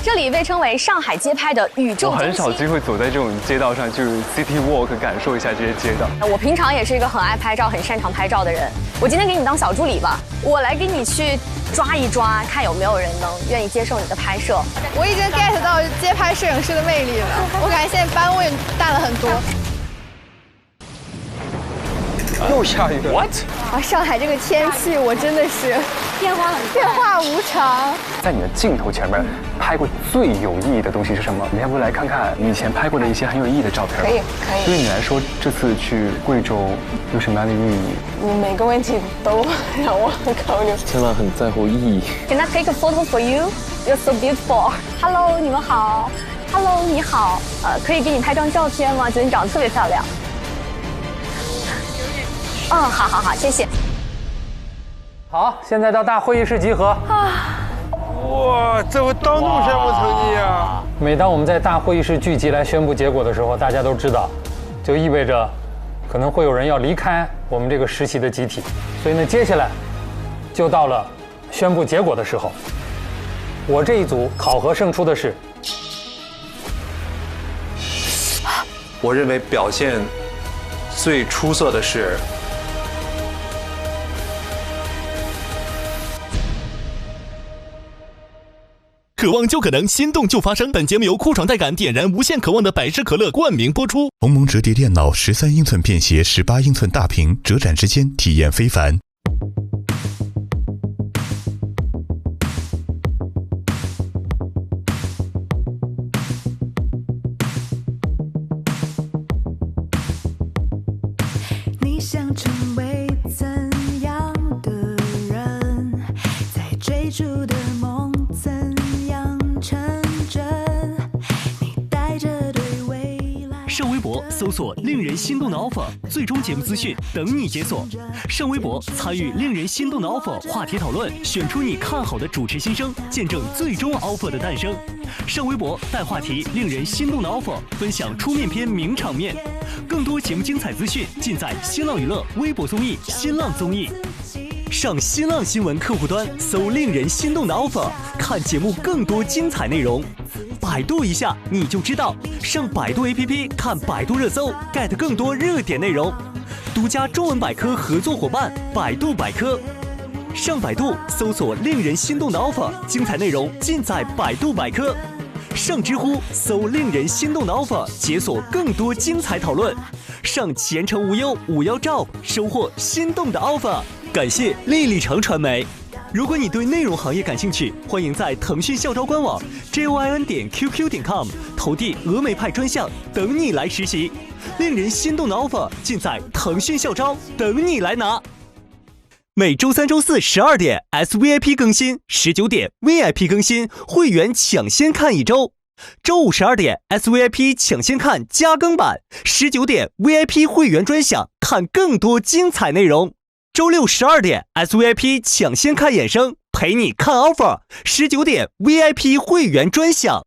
这里被称为上海街拍的宇宙中心。我很少机会走在这种街道上，就是 city walk 感受一下这些街道。我平常也是一个很爱拍照、很擅长拍照的人。我今天给你当小助理吧，我来给你去抓一抓，看有没有人能愿意接受你的拍摄。我已经 get 到街拍摄影师的魅力了，我感觉现在班位大了很多。又下雨了 ，what？ 啊，上海这个天气，我真的是变化无常。在你的镜头前面拍过最有意义的东西是什么？你要不来看看你以前拍过的一些很有意义的照片？可以。对你来说，这次去贵州有什么样的意义？每个问题都让我考虑。真的很在乎意义。Can I take a photo for you? You're so beautiful. Hello， 你们好。Hello， 你好。可以给你拍张照片吗？觉得你长得特别漂亮。好，谢谢。好，现在到大会议室集合。哇，这不当众宣布成绩啊！每当我们在大会议室聚集来宣布结果的时候，大家都知道，就意味着可能会有人要离开我们这个实习的集体。所以呢，接下来就到了宣布结果的时候。我这一组考核胜出的是，我认为表现最出色的是。渴望就可能，心动就发生。本节目由酷爽带感点燃无限渴望的百事可乐冠名播出。鸿蒙折叠电脑13英寸便携18英寸大屏，折展之间体验非凡。你想成为怎样的人？在追逐的梦怎成真？你带着对未来。上微博搜索索令人心动的 offer， 最终节目资讯等你解锁。上微博参与令人心动的 offer 话题讨论，选出你看好的主持新生，见证最终 offer 的诞生。上微博带话题令人心动的 offer， 分享出面篇名场面。更多节目精彩资讯尽在新浪娱乐微博综艺新浪综艺。上新浪新闻客户端搜令人心动的 offer， 看节目更多精彩内容。百度一下你就知道，上百度 APP 看百度热搜 ，get 更多热点内容。独家中文百科合作伙伴百度百科。上百度搜索令人心动的 offer， 精彩内容尽在百度百科。上知乎搜令人心动的 offer， 解锁更多精彩讨论。上前程无忧51兆，收获心动的 offer。感谢丽丽城传媒。如果你对内容行业感兴趣，欢迎在腾讯校招官网 join.qq.com 投递峨眉派专项，等你来实习。令人心动的 offer 尽在腾讯校招，等你来拿。每周3、周4 12点 SVIP 更新，19点 VIP 更新，会员抢先看一周。周5 12点 SVIP 抢先看加更版，19点 VIP 会员专享，看更多精彩内容。周6 12点 SVIP 抢先看衍生，陪你看 offer，19点 VIP 会员专享。